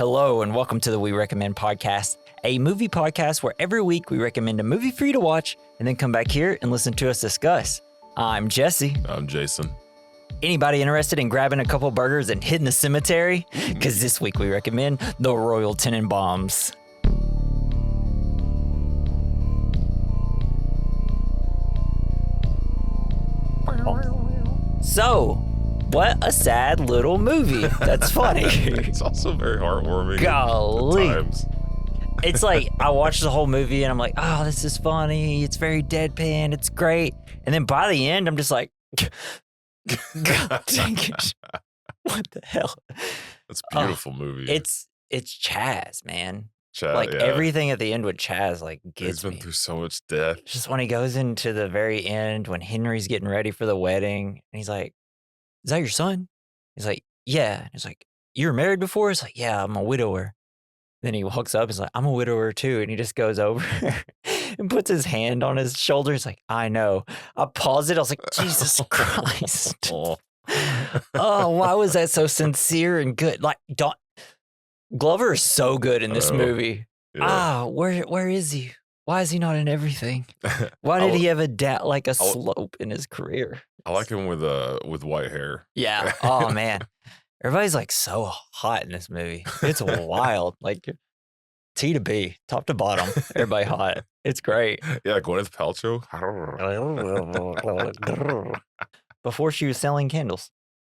Hello, and welcome to the We Recommend podcast, a movie podcast where every week we recommend a movie for you to watch and then come back here and listen to us discuss. I'm Jesse. I'm Jason. Anybody interested in grabbing a couple burgers and hitting the cemetery? Because this week we recommend the Royal Tenenbaums. So, what a sad little movie. That's funny. It's also very heartwarming. Golly. At times. It's like I watched the whole movie and I'm like, oh, this is funny. It's very deadpan. It's great. And then by the end, I'm just like, God dang it. What the hell? It's a beautiful movie. It's Chaz, man. Chaz, Like yeah. everything at the end with Chaz, like He's gets been me. through so much death. Just when he goes into the very end, when Henry's getting ready for the wedding, and he's like, "Is that your son?" He's like, "Yeah." And he's like, "You were married before?" He's like, "Yeah, I'm a widower." Then he walks up, he's like, "I'm a widower too," and he just goes over and puts his hand on his shoulder. He's like, "I know." I paused it. I was like, Jesus Christ! Oh. Oh, why was that so sincere and good? Like, Glover is so good in this movie. Yeah. Where is he? Why is he not in everything? Why did he have a slope in his career? I like him with white hair. Yeah. Oh man, everybody's like so hot in this movie. It's wild. Like T to B, top to bottom, everybody hot. It's great. Yeah, Gwyneth Paltrow. Before she was selling candles.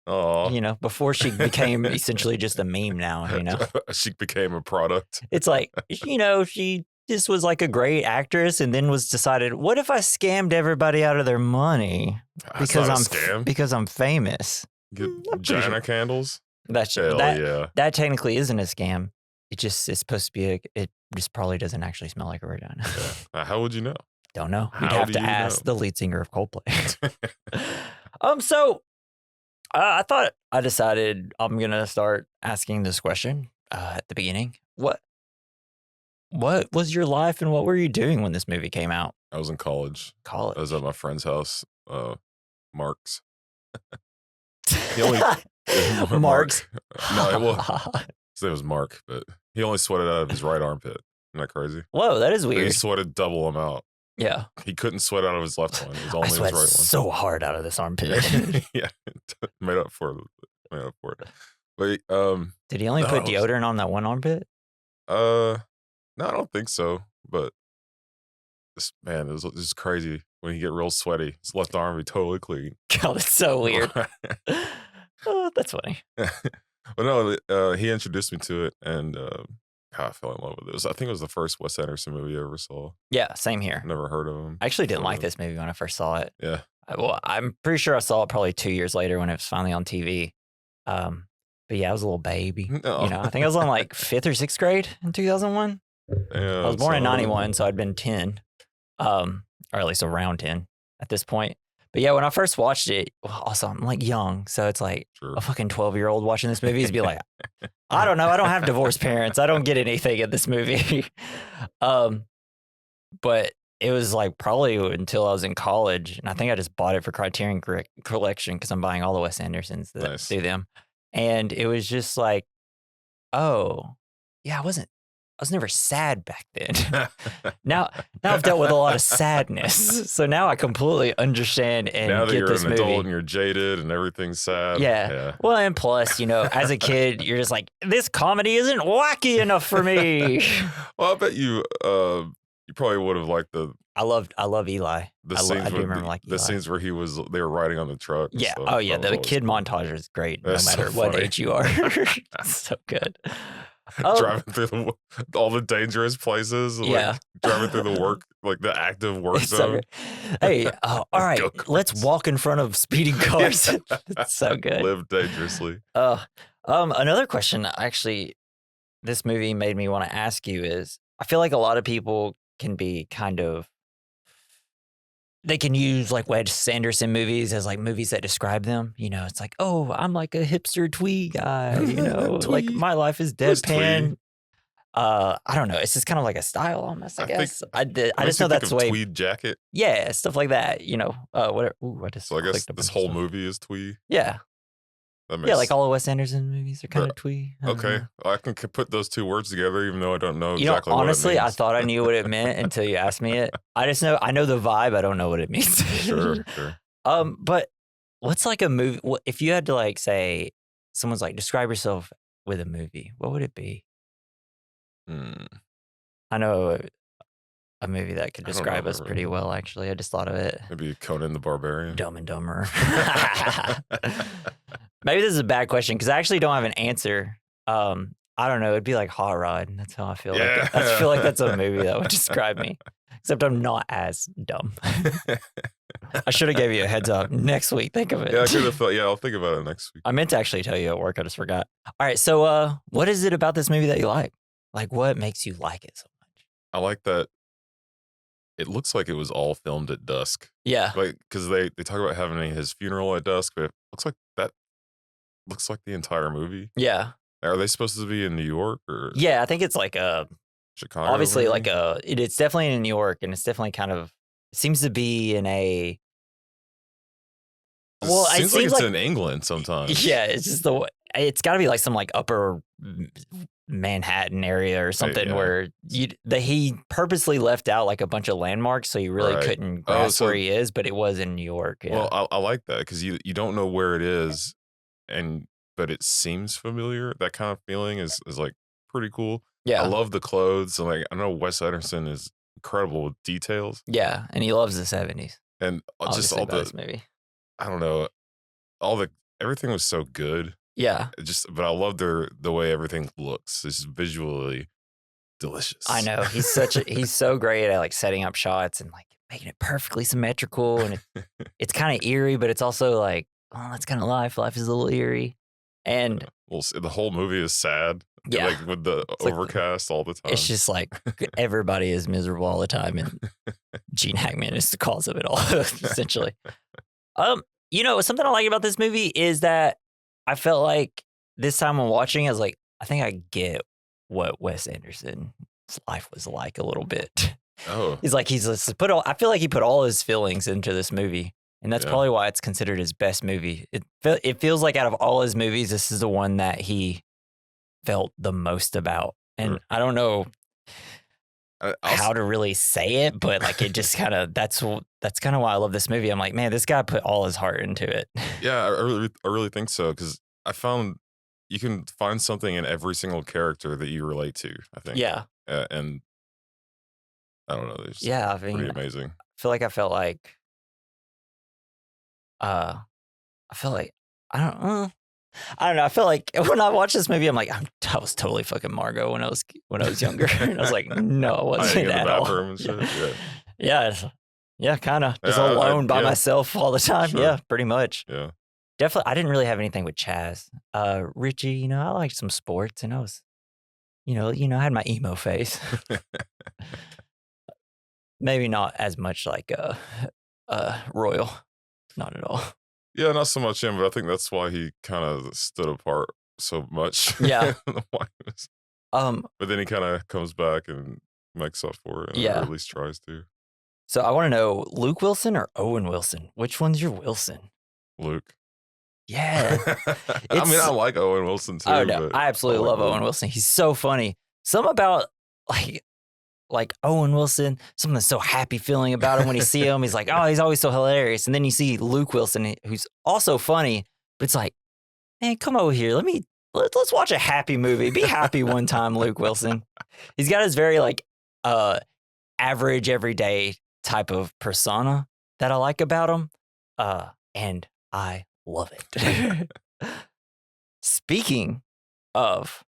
Oh, You know, before she became essentially just a meme now, you know. She became a product. It's like, you know, she just was like a great actress and then was decided, what if I scammed everybody out of their money That's not a scam. because I'm famous? Get I'm pretty vagina sure- candles. Hell Hell yeah. That technically isn't a scam. It just is supposed to be it just probably doesn't actually smell like a vagina. How would you know? Don't know. You'd How have do to you ask know? the lead singer of Coldplay. I thought I decided I'm gonna start asking this question at the beginning. What was your life and what were you doing when this movie came out? I was in college. College. I was at my friend's house, Mark's. He only Mark's. No, well, his name was Mark, but he only sweated out of his right armpit. Isn't that crazy? Whoa, that is He weird. sweated double amount. Yeah. He couldn't sweat out of his left one. It was I only his right sweat one. so hard out of this armpit. Yeah, made up for it. But Did he only No, put it was- deodorant on that one armpit? no, I don't think so. But it was crazy when he get real sweaty. His left arm be totally clean. God, it's so weird. Oh, that's funny. But no, he introduced me to it, and I fell in love with it. I think it was the first Wes Anderson movie I ever saw. Yeah, same here. Never heard of him. I actually didn't like Uh, this movie when I first saw it. Yeah. Well, I'm pretty sure I saw it probably 2 years later when it was finally on TV. But yeah, I was a little baby. No. You know, I think I was on like 5th or 6th grade in 2001. Yeah, I was born in so- 91, so I'd been 10, or at least around 10 at this point. But yeah, when I first watched it, well, also I'm like young, so it's like Sure. a fucking 12-year-old watching this movie is be like, I don't know, I don't have divorced parents, I don't get anything in this movie. But it was like probably until I was in college, and I think I just bought it for Criterion Collection because I'm buying all the Wes Andersons Nice. through them, and it was just like, oh, yeah, I was never sad back then. Now I've dealt with a lot of sadness, so now I completely understand and Now that get you're this an movie. adult and you're jaded and everything's sad. Yeah. Well, and plus, you know, as a kid, you're just like, this comedy isn't wacky enough for me. Well, I bet you probably would have liked the I love Eli. scenes I do where remember like the Eli. scenes where they were riding on the truck. And Yeah. stuff. Oh yeah. That was The always kid cool. montage is great, no That's so matter what funny. age you are. So good. Driving through all the dangerous places. Like, Yeah. Driving through the work, like the active work It's so zone. good. Hey, all right, Go-karts. let's walk in front of speeding cars. It's so good. Live dangerously. Another question, actually, this movie made me want to ask you is, I feel like a lot of people can be they can use like Wes Anderson movies as like movies that describe them. You know, it's like, oh, I'm like a hipster twee guy. You know, like Twee. my life is Who's twee? deadpan. I don't know. It's just kind of like a style almost, I I think- guess. I just Makes know you think that's of the way. tweed jacket. Yeah, stuff like that. You know, whatever. Ooh, I just So I guess clicked a this bunch of whole stuff. movie is twee. Yeah. That Yeah, like makes all of Wes Anderson movies are kind but of twee. I don't okay. know. I can put those 2 words together even though I don't know You know, exactly what it honestly, I means. thought I knew what it meant until you asked me it. I know the vibe. I don't know what it means. Sure, sure. But what's like a movie? If you had to like say, someone's like, describe yourself with a movie, what would it be? Hmm, I know a movie that could I don't know, describe us pretty well. Actually, I just thought of it. maybe Conan the Barbarian? Dumb and Dumber. Maybe this is a bad question because I actually don't have an answer. I don't know. It'd be like Hot Rod. That's how I feel. Yeah. I feel like that's a movie that would describe me. Except I'm not as dumb. I should have gave you a heads up. Next week, think of it. Yeah, I could have thought, yeah, I'll think about it next week. I meant to actually tell you at work. I just forgot. All right. So, what is it about this movie that you like? Like, what makes you like it so much? I like that it looks like it was all filmed at dusk. Yeah. Like, because they talk about having his funeral at dusk, but it looks like the entire movie. Yeah. Are they supposed to be in New York or Yeah. I think it's like Chicago? obviously maybe? like it's definitely in New York, and it's definitely kind of, it seems to be in a, It well, it seems like seems it's like, in England sometimes. yeah, it's just it's got to be like some like upper Manhattan area or something yeah. where he purposely left out like a bunch of landmarks, so you really Right. couldn't Oh, grasp so- where he is, but it was in New York. Yeah. Well, I like that because you don't know where it is, but it seems familiar. That kind of feeling is like pretty cool. yeah. I love the clothes, and like I know Wes Anderson is incredible with details, Yeah, and he loves the 70s. and just Obviously all about the this movie. I don't know, everything was so good. Yeah, But I love the way everything looks. It's visually delicious. I know. He's so great at like setting up shots and like making it perfectly symmetrical, and it's kind of eerie, but it's also like, oh, that's kind of life. Life is a little eerie, and Well, the whole movie is sad. Yeah. Like with the like overcast all the time. it's just like everybody is miserable all the time, and Gene Hackman is the cause of it all, essentially. Something I like about this movie is that I felt like this time when watching, I was like, I think I get what Wes Anderson's life was like a little bit. Oh, I feel like he put all his feelings into this movie, and that's Yeah. probably why it's considered his best movie. It feels like out of all his movies, this is the one that he felt the most about. And Sure. I don't know I'll how to really say it, but like it just kind of that's kind of why I love this movie. I'm like, man, this guy put all his heart into it. Yeah, I really think so because I found you can find something in every single character that you relate to. I think. Yeah, And I don't know. They're just yeah. I pretty mean, amazing. I feel like uh, I feel like I don't know. I don't know. I feel like when I watch this movie, I'm like, I was totally fucking Margot when I was younger. And I was like, no, I wasn't Hiding in the at all. bathroom and shit. Yeah. Yeah, kind of. Just Yeah, alone by yeah. myself all the time. Sure. Yeah, pretty much. Yeah. Definitely. I didn't really have anything with Chaz. Richie, I liked some sports, and I was, I had my emo face. Maybe not as much like Royal. Not at all. Yeah, not so much him, but I think that's why he kind of stood apart so much. Yeah. Why he was- Um, but then he kind of comes back and makes up for it, or Yeah. at least tries to. so I want to know, Luke Wilson or Owen Wilson? Which one's your Wilson? Luke. Yeah. I mean, It's- I like Owen Wilson too. Oh no, but I absolutely like love Owen Wilson. He's so funny. Some about like Owen Wilson, something that's so happy feeling about him when you see him. He's like, oh, he's always so hilarious. And then you see Luke Wilson, who's also funny, but it's like, man, come over here. Let's watch a happy movie. Be happy one time, Luke Wilson. He's got his very like average, everyday type of persona that I like about him. And I love it. Speaking of,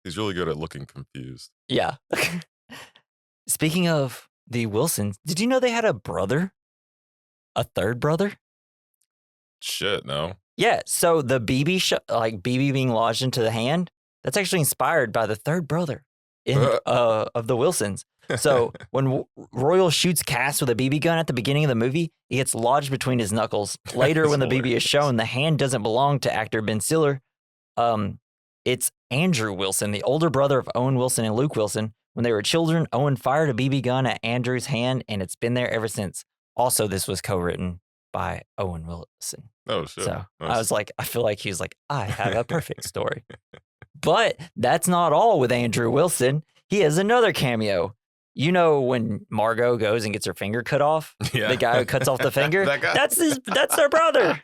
He's really good at looking confused. yeah. Speaking of the Wilsons, did you know they had a brother? A third brother? Shit, no. Yeah. So the BB being lodged into the hand, that's actually inspired by the third brother of the Wilsons. So when Royal shoots Cass with a BB gun at the beginning of the movie, it gets lodged between his knuckles. Later, That's when the BB is hilarious. shown, the hand doesn't belong to actor Ben Stiller. It's Andrew Wilson, the older brother of Owen Wilson and Luke Wilson. When they were children, Owen fired a BB gun at Andrew's hand, and it's been there ever since. Also, this was co-written by Owen Wilson. Oh, shit. So I Nice. was like, I feel like he was like, I have a perfect story. But that's not all with Andrew Wilson. He has another cameo. You know when Margot goes and gets her finger cut off? Yeah. The guy who cuts off the finger? That guy. That's their brother.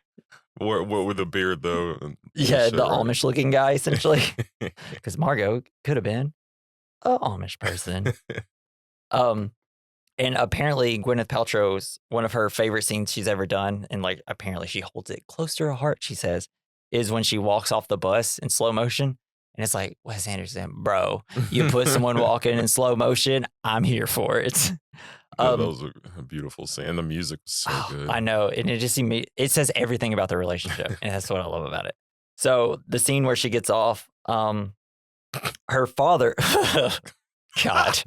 What with the beard, though? And Yeah, shit, the right? Amish-looking guy, essentially. Because Margot could have been a Amish person. And apparently Gwyneth Paltrow's one of her favorite scenes she's ever done, and like apparently she holds it close to her heart, she says, is when she walks off the bus in slow motion. And it's like, Wes Anderson, bro, you put someone walking in slow motion, I'm here for it. That was a beautiful scene. And the music was so good. I know. And it says everything about the relationship. And that's what I love about it. So the scene where she gets off, her father, God,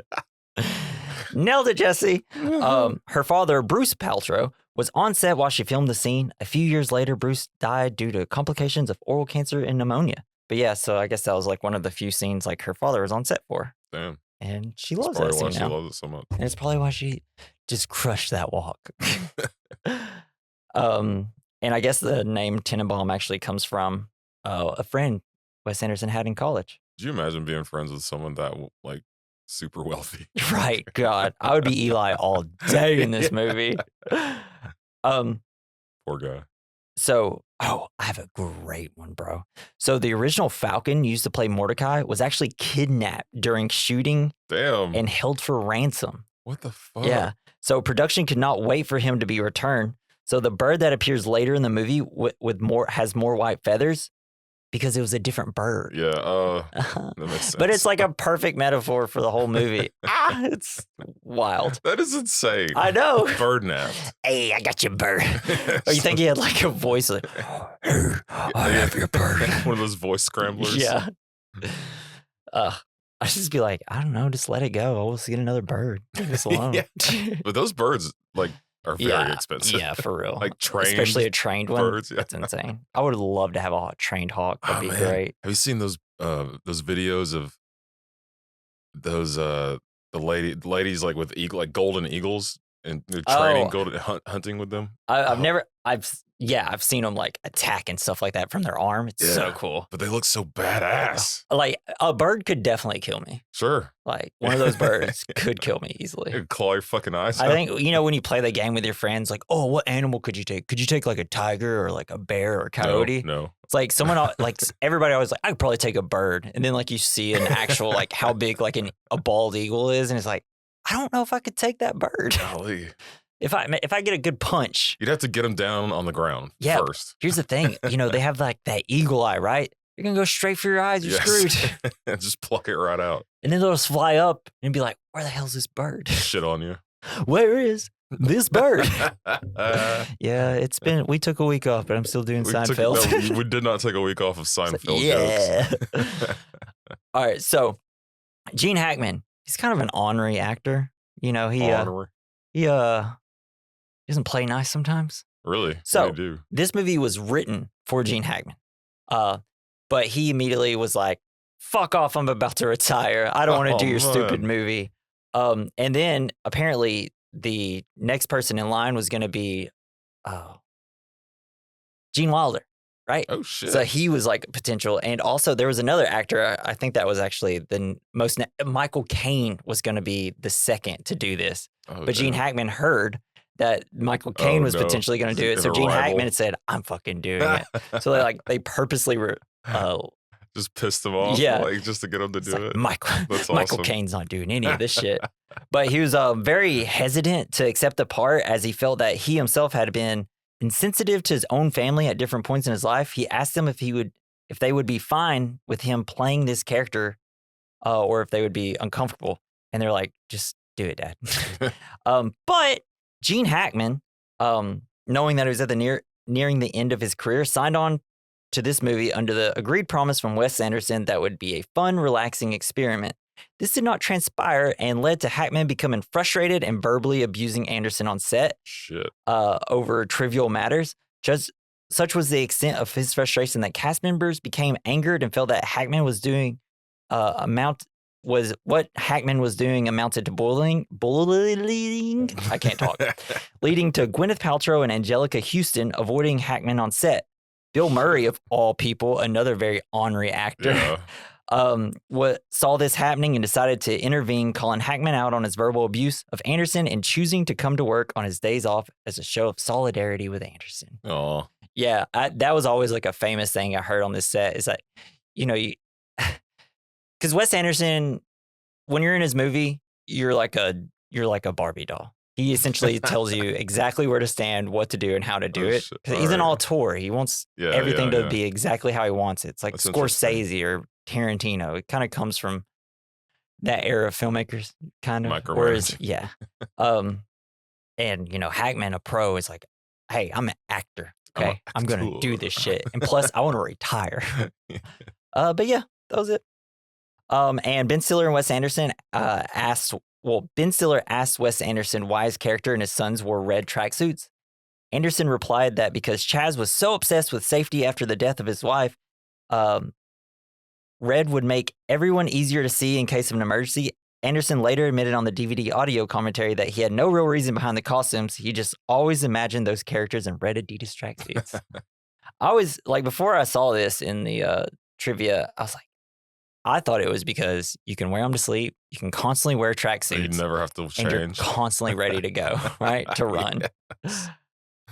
nailed it, Jesse. Her father, Bruce Paltrow, was on set while she filmed the scene. A few years later, Bruce died due to complications of oral cancer and pneumonia. But yeah, so I guess that was like one of the few scenes like her father was on set for. Damn. And she That's loves that probably why scene she now. loves it so much. And it's probably why she just crushed that walk. And I guess the name Tenenbaum actually comes from a friend Wes Anderson had in college. Could you imagine being friends with someone that like super wealthy? Right. God, I would be Eli all day in this movie. Poor guy. So, I have a great one, bro. So the original Falcon used to play Mordecai was actually kidnapped during shooting Damn. and held for ransom. What the fuck? Yeah. So production could not wait for him to be returned. So the bird that appears later in the movie has more white feathers because it was a different bird. Yeah. That makes sense. But it's like a perfect metaphor for the whole movie. It's wild. That is insane. I know. Bird nap. Hey, I got your bird. Or you think he had like a voice like, hey, I have your bird. One of those voice scramblers. Yeah. I just be like, I don't know, just let it go. I will see another bird. Leave us alone. Yeah. But those birds like are very expensive. Yeah, for real. Like trained, especially a trained one. birds. Yeah. That's insane. I would love to have a trained hawk. That'd be great. Have you seen those videos of those the ladies like with golden eagles and they're training hunting with them? I've seen them like attack and stuff like that from their arm. It's so cool. But they look so badass. Like a bird could definitely kill me. Sure. Like one of those birds could kill me easily. It'd claw your fucking eyes I out. think, when you play the game with your friends, like, oh, what animal could you take? Could you take like a tiger or like a bear or a coyote? No. It's like like everybody always like, I could probably take a bird. And then like you see an actual like how big like a bald eagle is. And it's like, I don't know if I could take that bird. Golly. If I get a good punch. You'd have to get them down on the ground first. Here's the thing. They have like that eagle eye, right? You're going to go straight for your eyes. You're screwed. And just pluck it right out. And then they'll just fly up and be like, where the hell's this bird? Shit on you. Where is this bird? Yeah, we took a week off, but I'm still doing Seinfeld. We did not take a week off of Seinfeld jokes. All right, so Gene Hackman, he's kind of an ornery actor. He doesn't play nice sometimes. Really? So What do you do? This movie was written for Gene Hackman. But he immediately was like, fuck off, I'm about to retire. I don't want to do your stupid movie. And then apparently the next person in line was going to be Gene Wilder, right? Oh, shit. So he was like potential. And also there was another actor, I think that was actually Michael Caine was going to be the second to do this. But Gene Hackman heard that Michael Caine was potentially going to do it. So Gene Hackman had said, I'm fucking doing it. So they purposely just pissed him off, just to get him to do it. Michael Caine's not doing any of this shit. But he was very hesitant to accept the part as he felt that he himself had been insensitive to his own family at different points in his life. He asked them if they would be fine with him playing this character or if they would be uncomfortable. And they're like, just do it, Dad. But Gene Hackman, knowing that he was at nearing the end of his career, signed on to this movie under the agreed promise from Wes Anderson that would be a fun, relaxing experiment. This did not transpire and led to Hackman becoming frustrated and verbally abusing Anderson on set over trivial matters. Such was the extent of his frustration that cast members became angered and felt that Hackman was doing what Hackman was doing amounted to bullying. I can't talk. Leading to Gwyneth Paltrow and Angelica Houston avoiding Hackman on set. Bill Murray, of all people, another very ornery actor, saw this happening and decided to intervene, calling Hackman out on his verbal abuse of Anderson and choosing to come to work on his days off as a show of solidarity with Anderson. Oh, yeah, that was always like a famous thing I heard on this set. Is that because Wes Anderson, when you're in his movie, you're like a Barbie doll. He essentially tells you exactly where to stand, what to do, and how to do it. He's an auteur. He wants everything to be exactly how he wants it. It's like That's Scorsese or Tarantino. It kind of comes from that era of filmmakers, kind of. Whereas, and Hackman, a pro, is like, hey, I'm an actor. Okay, I'm gonna do this shit, and plus, I want to retire. But yeah, that was it. And Ben Stiller and Wes Anderson Ben Stiller asked Wes Anderson why his character and his sons wore red tracksuits. Anderson replied that because Chaz was so obsessed with safety after the death of his wife, red would make everyone easier to see in case of an emergency. Anderson later admitted on the DVD audio commentary that he had no real reason behind the costumes. He just always imagined those characters in red Adidas tracksuits. I always, before I saw this in the trivia, I was like, I thought it was because you can wear them to sleep. You can constantly wear tracksuits. You never have to change. And you're constantly ready to go, right? To run. Yes.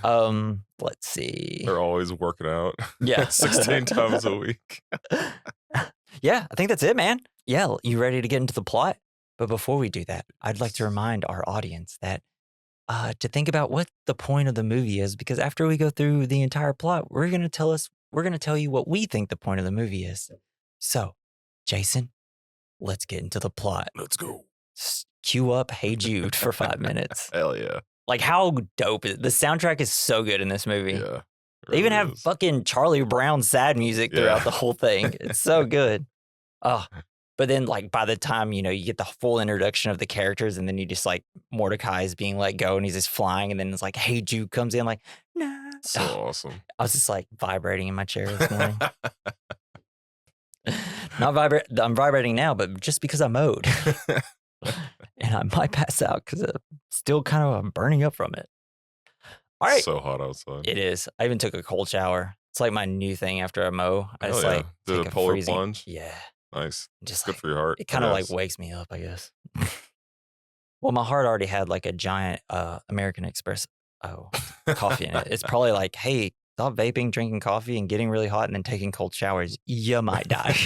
Let's see. They're always working out. Yeah. 16 times a week. Yeah, I think that's it, man. Yeah, you ready to get into the plot? But before we do that, I'd like to remind our audience that to think about what the point of the movie is, because after we go through the entire plot, we're going to tell you what we think the point of the movie is. So, Jason, let's get into the plot. Let's go. Cue up Hey Jude for 5 minutes. Hell yeah. Like, how dope is it? The soundtrack is so good in this movie. Yeah. They even have fucking Charlie Brown sad music throughout the whole thing. It's so good. Oh, but then by the time, you get the full introduction of the characters, and then you just Mordecai is being let go and he's just flying, and then it's like, Hey Jude comes in nah. So awesome. I was just vibrating in my chair this morning. I'm vibrating now, but just because I'm mowed. And I might pass out because I'm still kind of burning up from it. All right. So hot outside. It is. I even took a cold shower. It's my new thing after I mow. I just did a polar plunge. Yeah. Nice. Just good for your heart. It kind of wakes me up, I guess. Well, my heart already had a giant American Express coffee in it. It's probably hey, stop vaping, drinking coffee, and getting really hot, and then taking cold showers. You might die.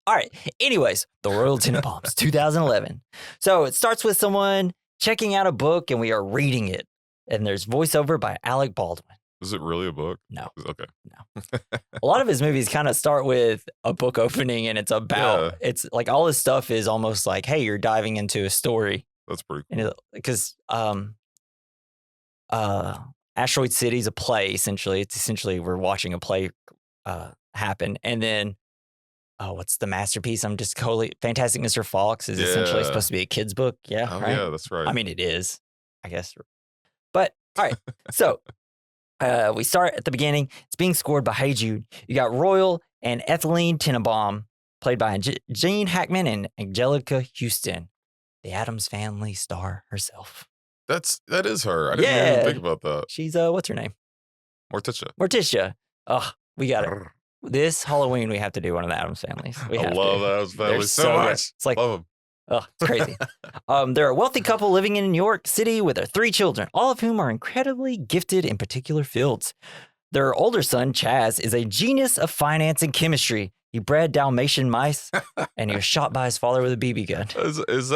All right. Anyways, the Royal Tenenbaums, 2011. So it starts with someone checking out a book, and we are reading it. And there's voiceover by Alec Baldwin. Is it really a book? No. Okay. No. A lot of his movies kind of start with a book opening, and it's about, it's all his stuff is almost hey, you're diving into a story. That's pretty cool. Because Asteroid City is a play, essentially. It's essentially we're watching a play happen. And then, what's the masterpiece? I'm just totally... Fantastic Mr. Fox is essentially supposed to be a kid's book. Yeah, oh, right? Yeah, that's right. I mean, it is, I guess. But, all right. So, we start at the beginning. It's being scored by Hey Jude. You got Royal and Ethylene Tenenbaum, played by Gene Hackman and Angelica Houston, the Addams Family star herself. That is her. I didn't even think about that. She's what's her name? Morticia. Oh, we got it. This Halloween we have to do one of the Addams Families. I love the Addams Family so much. It's love them. Oh, it's crazy. They're a wealthy couple living in New York City with their 3 children, all of whom are incredibly gifted in particular fields. Their older son, Chaz, is a genius of finance and chemistry. He bred Dalmatian mice, and he was shot by his father with a BB gun. Is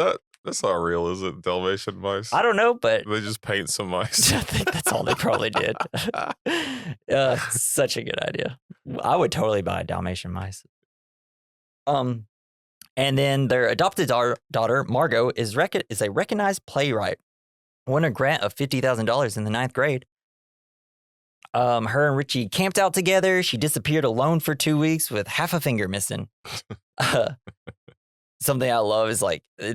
that's not real, is it? Dalmatian mice? I don't know, but... They just paint some mice. I think that's all they probably did. Such a good idea. I would totally buy Dalmatian mice. And then their adopted daughter, Margot, is a recognized playwright. Won a grant of $50,000 in the 9th grade. Her and Richie camped out together. She disappeared alone for 2 weeks with half a finger missing. Something I love is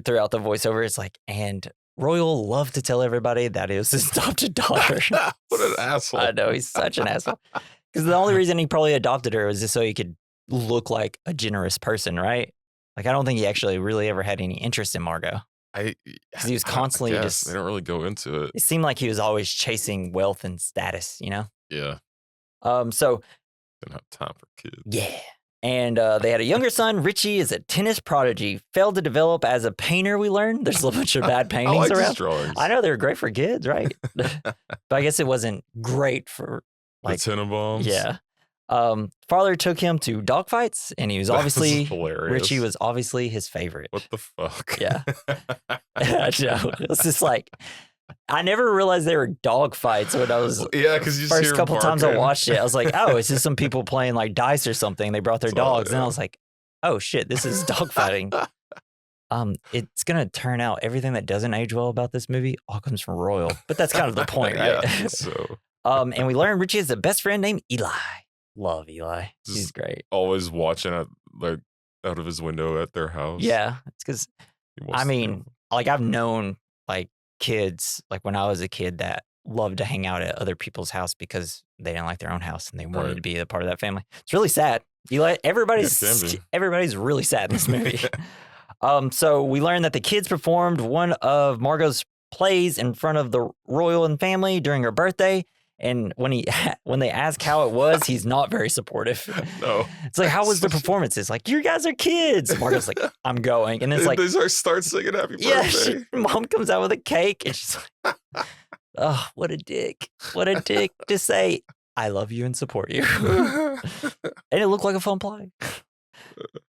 throughout the voiceover, it's and Royal loved to tell everybody that it was his adopted daughter. What an asshole. I know, he's such an asshole. Because the only reason he probably adopted her was just so he could look like a generous person, right? Like, I don't think he actually really ever had any interest in Margot. Because he was constantly just... They don't really go into it. It seemed like he was always chasing wealth and status, you know? Yeah. So... Didn't have time for kids. Yeah. And they had a younger son. Richie is a tennis prodigy. Failed to develop as a painter, we learned. There's a bunch of bad paintings I like around. These drawings. I know they were great for kids, right? But I guess it wasn't great for like the Tenenbaums. Yeah. Father took him to dogfights, and he was obviously Richie was obviously his favorite. What the fuck? Yeah. I know. It's just like I never realized they were dog fights when I was because you first couple times I watched it. I was like, oh, it's just some people playing like dice or something. They brought their dogs, and I was like, oh shit, this is dog fighting. It's gonna turn out everything that doesn't age well about this movie all comes from Royal, but that's kind of the point, right? Yeah, so. And we learned Richie has a best friend named Eli. Love Eli. He's great. Always watching out of his window at their house. Yeah, it's because like I've known like kids, like when I was a kid, that loved to hang out at other people's house because they didn't like their own house and they wanted to be a part of that family. It's really sad. Everybody's really sad in this movie. So we learned that the kids performed one of Margot's plays in front of the royal and family during her birthday. And when they ask how it was, he's not very supportive. No. It's like, how was the performance? It's like, you guys are kids. Margot's like, I'm going. And it's like, they start singing happy birthday. Mom comes out with a cake and she's like, oh, what a dick. What a dick to say, I love you and support you. And it looked like a fun play.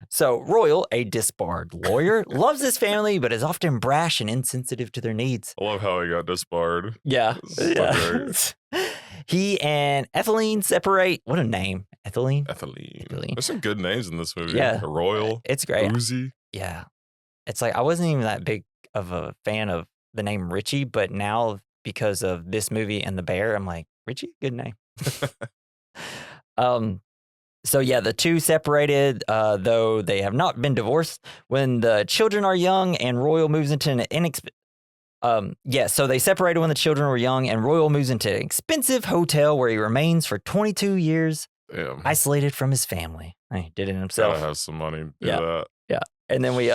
So Royal, a disbarred lawyer, loves his family, but is often brash and insensitive to their needs. I love how he got disbarred. Yeah. He and Etheline separate. What a name. Etheline. There's some good names in this movie. Yeah. Royal. It's great. Boozy. Yeah. It's like, I wasn't even that big of a fan of the name Richie, but now because of this movie and the bear, I'm like, Richie, good name. So yeah, the two separated, though they have not been divorced. When the children are young and Royal moves into an so they separated when the children were young and Royal moves into an expensive hotel where he remains for 22 years, isolated from his family. He did it himself. Gotta have some money to do that. Yeah. And then we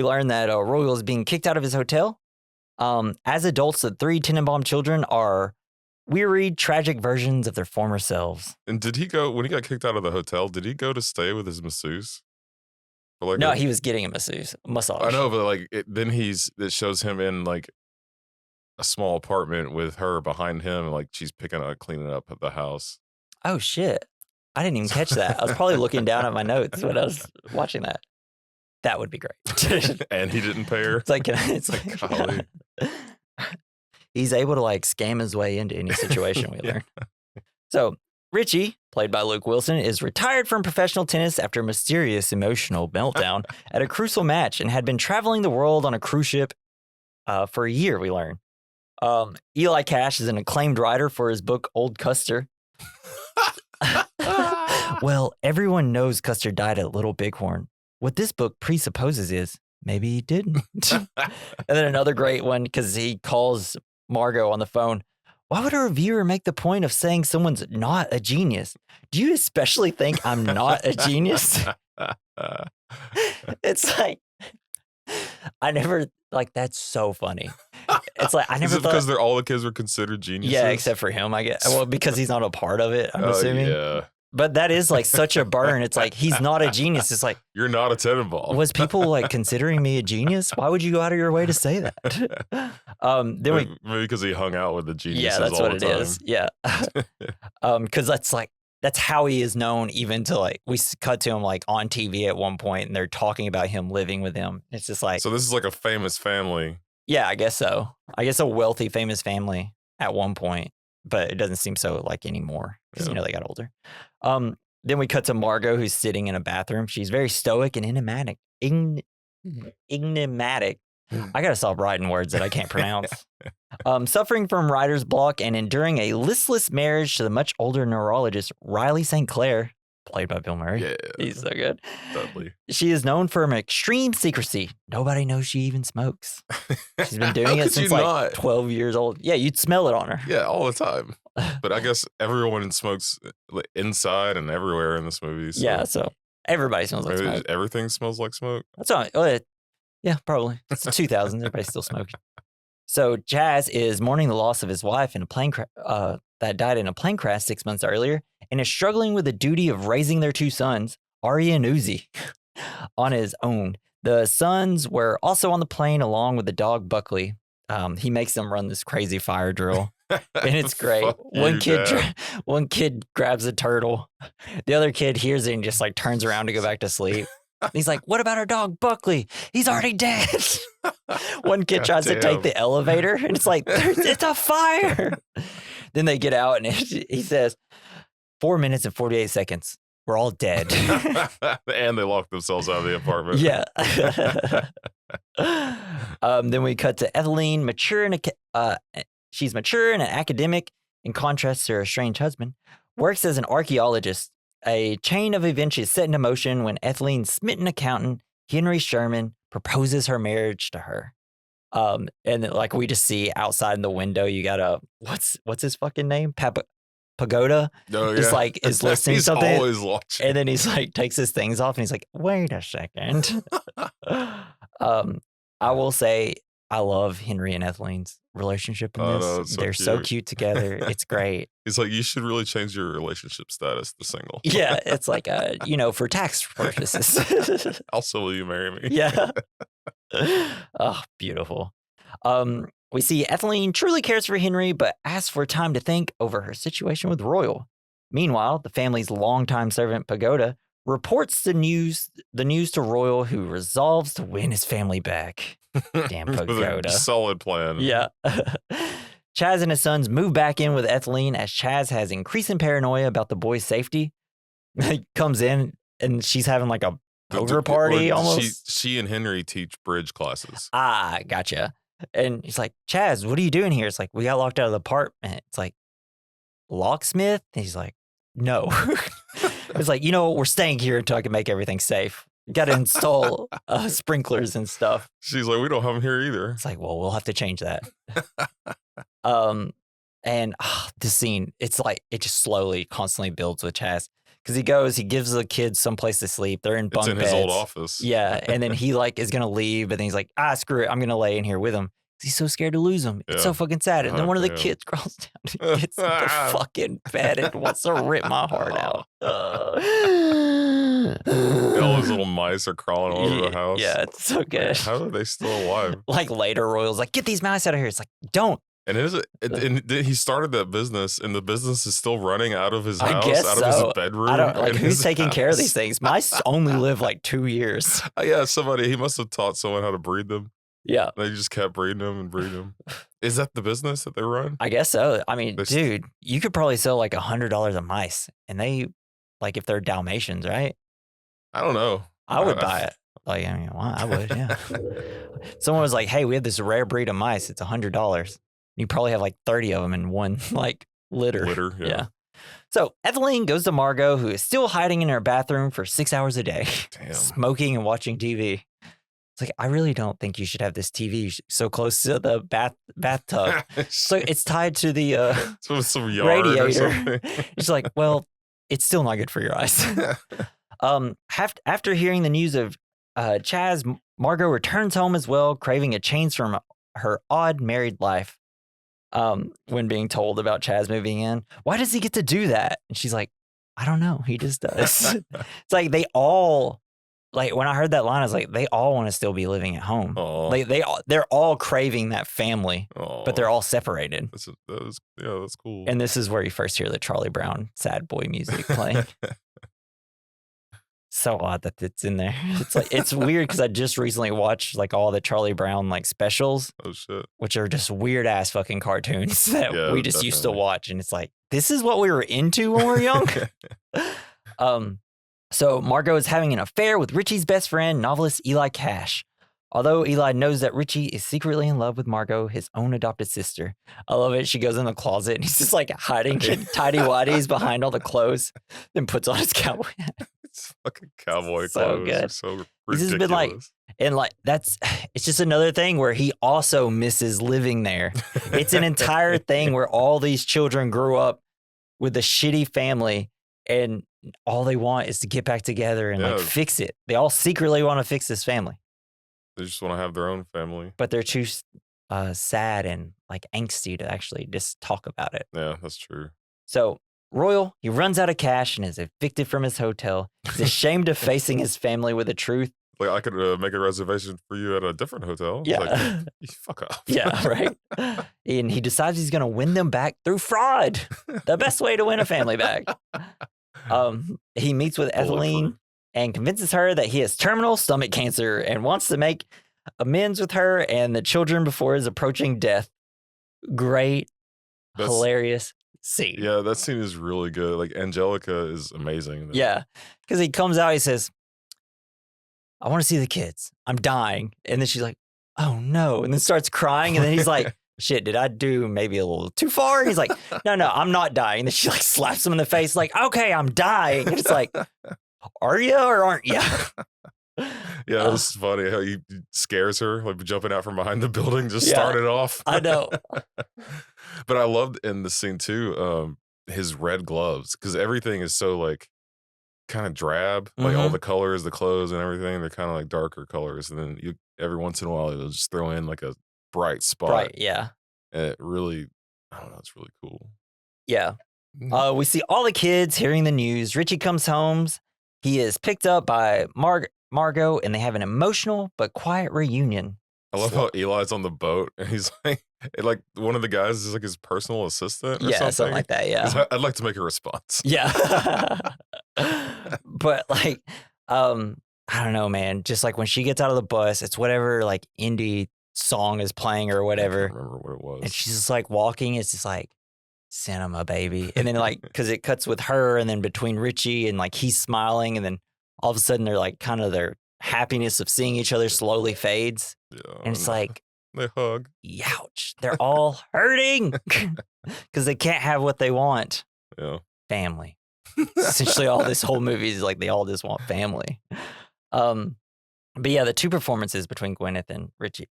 learned that Royal is being kicked out of his hotel. As adults, the three Tenenbaum children are wearied, tragic versions of their former selves. And did he go, when he got kicked out of the hotel, did he go to stay with his masseuse? No, he was getting a massage. I know, but like it shows him in like a small apartment with her behind him, and like she's cleaning up at the house. Oh shit. I didn't even catch that. I was probably looking down at my notes when I was watching that. That would be great. And he didn't pay her. It's like golly. He's able to like scam his way into any situation, we learn. So Richie, played by Luke Wilson, is retired from professional tennis after a mysterious emotional meltdown at a crucial match and had been traveling the world on a cruise ship for a year, we learn. Eli Cash is an acclaimed writer for his book Old Custer. Well, everyone knows Custer died at Little Bighorn. What this book presupposes is maybe he didn't. And then another great one, because he calls Margot on the phone. Why would a reviewer make the point of saying someone's not a genius? Do you especially think I'm not a genius? It's like, I never, like, that's so funny. It's like, I never thought. Because all the kids were considered geniuses? Yeah, except for him, I guess. Well, because he's not a part of it, I'm assuming. Yeah. But that is like such a burn. It's like, he's not a genius. It's like, you're not a Tenenbaum. Was people like considering me a genius? Why would you go out of your way to say that? Maybe because he hung out with the geniuses. Yeah, that's all what the it time. is. Yeah. Because that's how he is known, even to like, we cut to him like on TV at one point and they're talking about him living with him. It's just like. So this is like a famous family. Yeah, I guess so. I guess a wealthy, famous family at one point, but it doesn't seem so like anymore because, they got older. Then we cut to Margot, who's sitting in a bathroom. She's very stoic and enigmatic. Enigmatic. I got to stop writing words that I can't pronounce. Suffering from writer's block and enduring a listless marriage to the much older neurologist Riley St. Clair, played by Bill Murray. Yeah. He's so good. Dudley. She is known for extreme secrecy. Nobody knows she even smokes. She's been doing it since like 12 years old. Yeah, you'd smell it on her. Yeah, all the time. But I guess everyone smokes inside and everywhere in this movie. So. Yeah, so Everybody smells like smoke. Everything smells like smoke? That's all. Yeah, probably. It's the 2000s. Everybody's still smoking. So Chaz is mourning the loss of his wife in a plane that died in a plane crash 6 months earlier, and is struggling with the duty of raising their two sons, Ari and Uzi, on his own. The sons were also on the plane along with the dog Buckley. He makes them run this crazy fire drill, and it's great. One kid grabs a turtle. The other kid hears it and just like turns around to go back to sleep. He's like, "What about our dog Buckley? He's already dead." One kid tries to take the elevator, and it's like, it's a fire. Then they get out, and he says, 4 minutes and 48 seconds. We're all dead. And they locked themselves out of the apartment. Yeah. Then we cut to Etheline, she's mature and an academic, in contrast to her estranged husband, works as an archaeologist. A chain of events is set into motion when Etheline's smitten accountant, Henry Sherman, proposes her marriage to her. And then, like, we just see outside in the window, you got a, what's his fucking name? Pagoda. Oh, yeah. Just like is listening to something. He's always watching. And then he's like takes his things off and he's like, wait a second. I will say I love Henry and Etheline's relationship in this. No, They're so cute together. It's great. He's like, you should really change your relationship status to single. Yeah, it's like for tax purposes. Also, will you marry me? Yeah. Oh, beautiful. We see Etheline truly cares for Henry, but asks for time to think over her situation with Royal. Meanwhile, the family's longtime servant Pagoda reports the news to Royal, who resolves to win his family back. Damn Pagoda. Solid plan. Yeah. Chaz and his sons move back in with Etheline as Chaz has increasing paranoia about the boy's safety. He comes in and she's having like a poker party almost. She and Henry teach bridge classes. Ah, gotcha. And he's like, Chaz, what are you doing here? It's like, we got locked out of the apartment. It's like, locksmith? And he's like, no. It's like, we're staying here until I can make everything safe. Got to install sprinklers and stuff. She's like, we don't have them here either. It's like, well, we'll have to change that. And this scene, it's like, it just slowly, constantly builds with Chaz. Because he gives the kids someplace to sleep. They're in bunk beds. It's in his old office. Yeah. And then he is going to leave. But then he's like, screw it. I'm going to lay in here with him. He's so scared to lose him. It's so fucking sad. And then one of the kids crawls down and gets the fucking bed and wants to rip my heart out. All those little mice are crawling all over the house. Yeah, it's so good. How are they still alive? Like later, Royal's like, get these mice out of here. It's like, don't. And he started that business, and the business is still running out of his house, out of his bedroom. I don't who's taking care of these things. Mice only live like 2 years. Yeah, he must have taught someone how to breed them. Yeah, they just kept breeding them and breeding them. Is that the business that they run? I guess so. I mean, dude, you could probably sell like $100 a mice, and they, like, if they're Dalmatians, right? I don't know. I would buy it. Like, I mean, I would. Yeah. Someone was like, "Hey, we have this rare breed of mice. It's $100." You probably have like 30 of them in one like litter. Yeah. So Etheline goes to Margot, who is still hiding in her bathroom for 6 hours a day, smoking and watching TV. It's like, I really don't think you should have this TV so close to the bathtub. So it's tied to the some yard radiator. It's like, well, it's still not good for your eyes. After hearing the news of Chaz, Margot returns home as well, craving a change from her odd married life. When being told about Chaz moving in, why does he get to do that? And she's like, I don't know. He just does. It's like they all, like, when I heard that line, I was like, they all want to still be living at home. Like they're all craving that family, but they're all separated. That's cool. And this is where you first hear the Charlie Brown sad boy music playing. So odd that it's in there. It's like, it's weird because I just recently watched like all the Charlie Brown like specials. Oh shit. Which are just weird ass fucking cartoons that we just used to watch, and it's like, this is what we were into when we were young. So Margot is having an affair with Richie's best friend, novelist Eli Cash. Although Eli knows that Richie is secretly in love with Margot, his own adopted sister. I love it. She goes in the closet and he's just like hiding in tidy whities behind all the clothes, then puts on his cowboy hat. It's fucking cowboy so clothes. Good. So ridiculous. This has been like, and like, it's just another thing where he also misses living there. It's an entire thing where all these children grew up with a shitty family, and all they want is to get back together and like fix it. They all secretly want to fix this family. They just want to have their own family. But they're too sad and like angsty to actually just talk about it. Yeah, that's true. So Royal, he runs out of cash and is evicted from his hotel. He's ashamed of facing his family with the truth. Like, I could make a reservation for you at a different hotel. Yeah. Like, you fuck off. Yeah, right. And he decides he's going to win them back through fraud. The best way to win a family back. He meets with Etheline and convinces her that he has terminal stomach cancer and wants to make amends with her and the children before his approaching death. Great, hilarious scene. Yeah, that scene is really good. Like, Angelica is amazing. Yeah, because he comes out, he says, I want to see the kids. I'm dying. And then she's like, oh no. And then starts crying. And then he's like, shit, did I do maybe a little too far? And he's like, no, I'm not dying. And then she like slaps him in the face like, okay, I'm dying. And it's like, are you or aren't you? Yeah, it's funny how he scares her, like jumping out from behind the building, just started off. I know. But I loved in the scene too, his red gloves, because everything is so like kind of drab, like all the colors, the clothes and everything, they're kind of like darker colors. And then every once in a while, they'll just throw in like a bright spot. Right, yeah. And it really, I don't know, it's really cool. Yeah. We see all the kids hearing the news. Richie comes home. He is picked up by Margot, and they have an emotional but quiet reunion. I love how Eli's on the boat, and he's like one of the guys is like his personal assistant or something like that, yeah. I'd like to make a response. Yeah. But like, I don't know, man. Just like when she gets out of the bus, it's whatever like indie song is playing or whatever. I can't remember what it was. And she's just like walking. It's just like, cinema, baby. And then like, because it cuts with her and then between Richie and like he's smiling. And then all of a sudden they're like kind of their happiness of seeing each other slowly fades. Yeah, and it's like, they hug. Ouch. They're all hurting because they can't have what they want. Yeah. Family. Essentially all this whole movie is like they all just want family. But yeah, the two performances between Gwyneth and Richie,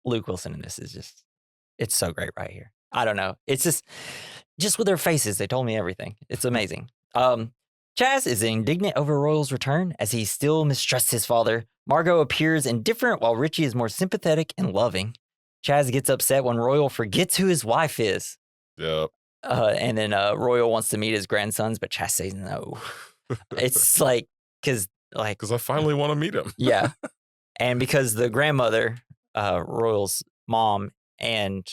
Luke Wilson in this is just, it's so great right here. I don't know. It's just with their faces, they told me everything. It's amazing. Chaz is indignant over Royal's return as he still mistrusts his father. Margot appears indifferent while Richie is more sympathetic and loving. Chaz gets upset when Royal forgets who his wife is. Yep. And then Royal wants to meet his grandsons, but Chaz says no. It's like, because I finally want to meet him. Yeah. And because the grandmother, Royal's mom, and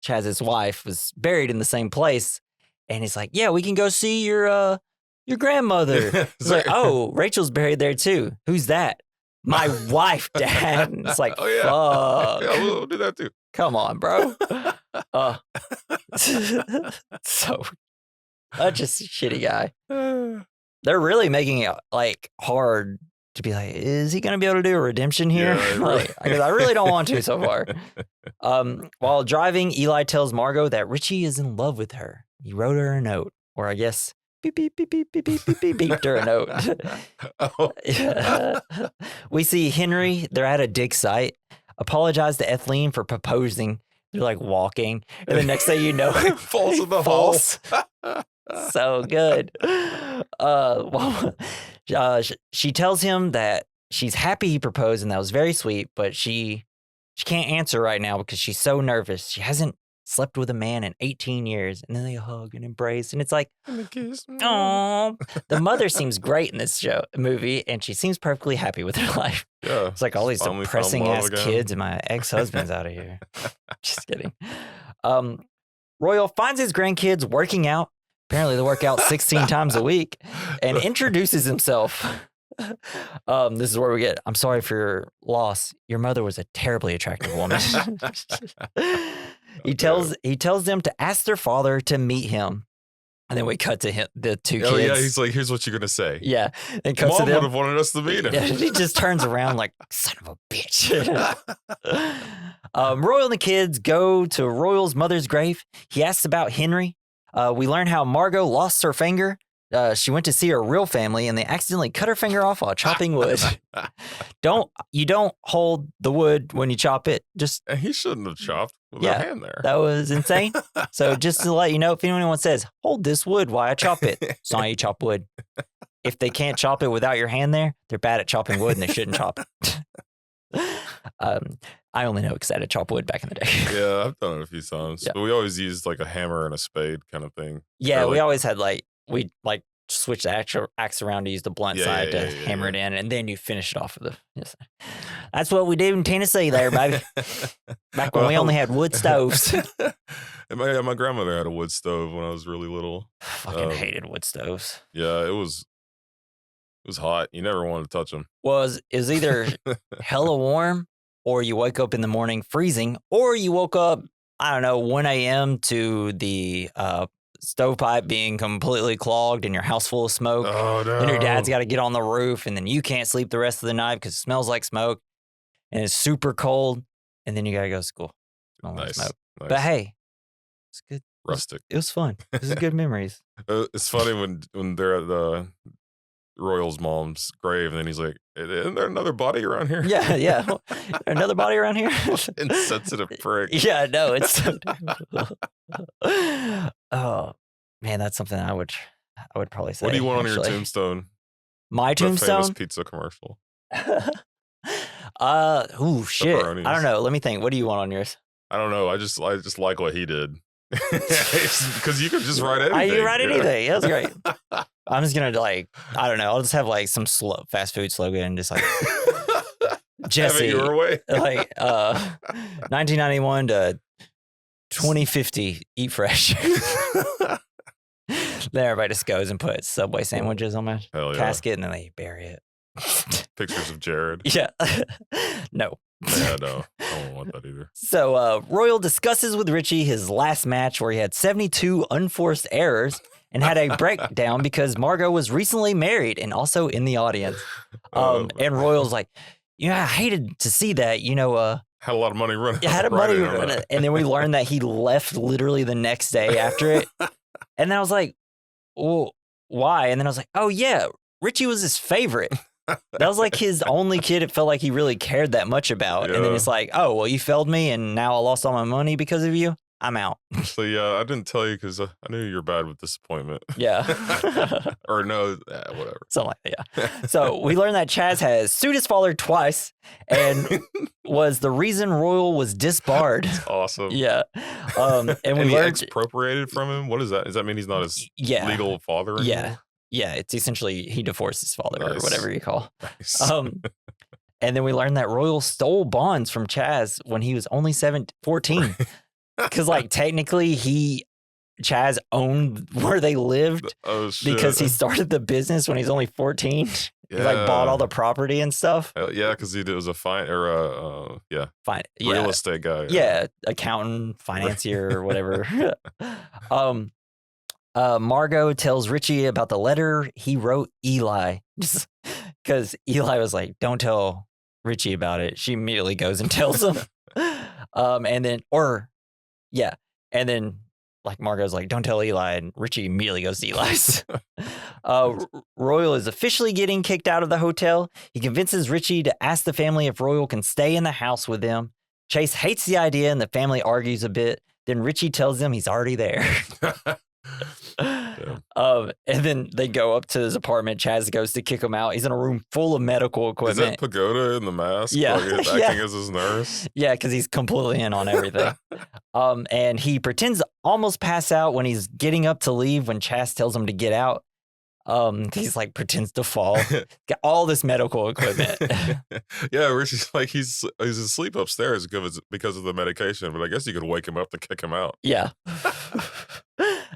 Chaz's wife was buried in the same place. And he's like, yeah, we can go see your grandmother. It's like, oh, Rachel's buried there too. Who's that? My wife, Dad. And it's like, oh, yeah. Fuck. Yeah, we'll do that too. Come on, bro. So, just a shitty guy. They're really making it like hard to be like, is he going to be able to do a redemption here? Yeah, like, because I really don't want to so far. While driving, Eli tells Margot that Richie is in love with her. He wrote her a note, or I guess beep, beep, beep, beep, beep, beep, beep, beep, beeped her a note. We see Henry, they're at a dig site, apologize to Etheline for proposing. They're like walking. And the next thing you know, falls in the hole. So good. She tells him that she's happy he proposed and that was very sweet, but she can't answer right now because she's so nervous. She hasn't slept with a man in 18 years. And then they hug and embrace. And it's like, oh, the mother seems great in this movie, and she seems perfectly happy with her life. Yeah, it's like all these depressing ass kids and my ex-husband's out of here. Just kidding. Royal finds his grandkids working out. Apparently they work out 16 times a week, and introduces himself. This is where we get, I'm sorry for your loss. Your mother was a terribly attractive woman. He tells them to ask their father to meet him. And then we cut to him, the two kids. Oh, yeah. He's like, here's what you're going to say. Yeah. And cuts Mom to them. would have wanted us to meet him. Yeah, he just turns around like, son of a bitch. Royal and the kids go to Royal's mother's grave. He asks about Henry. We learn how Margot lost her finger. She went to see her real family, and they accidentally cut her finger off while chopping wood. You don't hold the wood when you chop it. He shouldn't have chopped. with their hand there. That was insane. So just to let you know, if anyone says, hold this wood while I chop it, it's not how you chop wood. If they can't chop it without your hand there, they're bad at chopping wood and they shouldn't chop it. I only know because I had to chop wood back in the day. Yeah, I've done it a few times. Yeah. But we always used like a hammer and a spade kind of thing. Yeah, we always had we switch the axe around to use the blunt side to hammer it in, and then you finish it off with the. Yes. That's what we did in Tennessee there, baby. Back when we only had wood stoves. And my grandmother had a wood stove when I was really little. Fucking hated wood stoves. Yeah, it was hot. You never wanted to touch them. It was either hella warm, or you wake up in the morning freezing, or you woke up, I don't know, 1 a.m. to the stovepipe being completely clogged and your house full of smoke. Oh, no. Then your dad's got to get on the roof, and then you can't sleep the rest of the night because it smells like smoke, and it's super cold, and then you got to go to school. Smelling like smoke. Nice. But hey, it's good. Rustic. It was fun. It was good memories. It's funny when they're at the Royal's mom's grave, and then he's like, isn't there another body around here? Yeah. Another body around here? Insensitive prick. Yeah, no, it's so terrible. Oh, man, that's something I would probably say. What do you want on your tombstone? My tombstone? Famous pizza commercial. Shit. I don't know. Let me think. What do you want on yours? I don't know. I just like what he did. Because you could just write anything. You write anything. That's great. I'm just gonna I don't know. I'll just have some fast food slogan and just Jesse, your way. 1991 to 2050, eat fresh. Then everybody just goes and puts Subway sandwiches on my casket, and then they bury it. Pictures of Jared. Yeah. No. Yeah, no. I don't want that either. So Royal discusses with Richie his last match where he had 72 unforced errors and had a breakdown because Margot was recently married and also in the audience. And Royal's like, I hated to see that, had a lot of money running. Yeah, had money running. And then we learned that he left literally the next day after it. And then I was like, well, why? And then I was like, oh yeah, Richie was his favorite. That was his only kid it felt like he really cared that much about. Yeah. And then it's like, oh, well, you failed me and now I lost all my money because of you. I'm out. So, I didn't tell you because I knew you're bad with disappointment. Yeah. Or no, whatever. Something like that, yeah. So we learned that Chaz has sued his father twice and was the reason Royal was disbarred. That's awesome. Yeah. And we learned expropriated from him? What is that? Does that mean he's not his legal father anymore? Yeah. Yeah, it's essentially he divorced his father or whatever you call. Nice. And then we learned that Royal stole bonds from Chaz when he was only 14. Because technically Chaz owned where they lived because he started the business when he's only 14. Yeah. He bought all the property and stuff. Yeah, because he was a real estate guy. Yeah, accountant, financier, or whatever. Margot tells Richie about the letter he wrote Eli. Because Eli was like, don't tell Richie about it. She immediately goes and tells him. And then Margot's like, don't tell Eli. And Richie immediately goes to Eli's. Royal is officially getting kicked out of the hotel. He convinces Richie to ask the family if Royal can stay in the house with them. Chase hates the idea and the family argues a bit. Then Richie tells them he's already there. Yeah. And then they go up to his apartment. Chaz goes to kick him out. He's in a room full of medical equipment. Is that Pagoda in the mask? Yeah. Acting as his nurse? Yeah, because he's completely in on everything. And he pretends to almost pass out when he's getting up to leave when Chaz tells him to get out. He's pretends to fall. Got all this medical equipment. Yeah, Richie's he's asleep upstairs because of the medication, but I guess you could wake him up to kick him out. Yeah.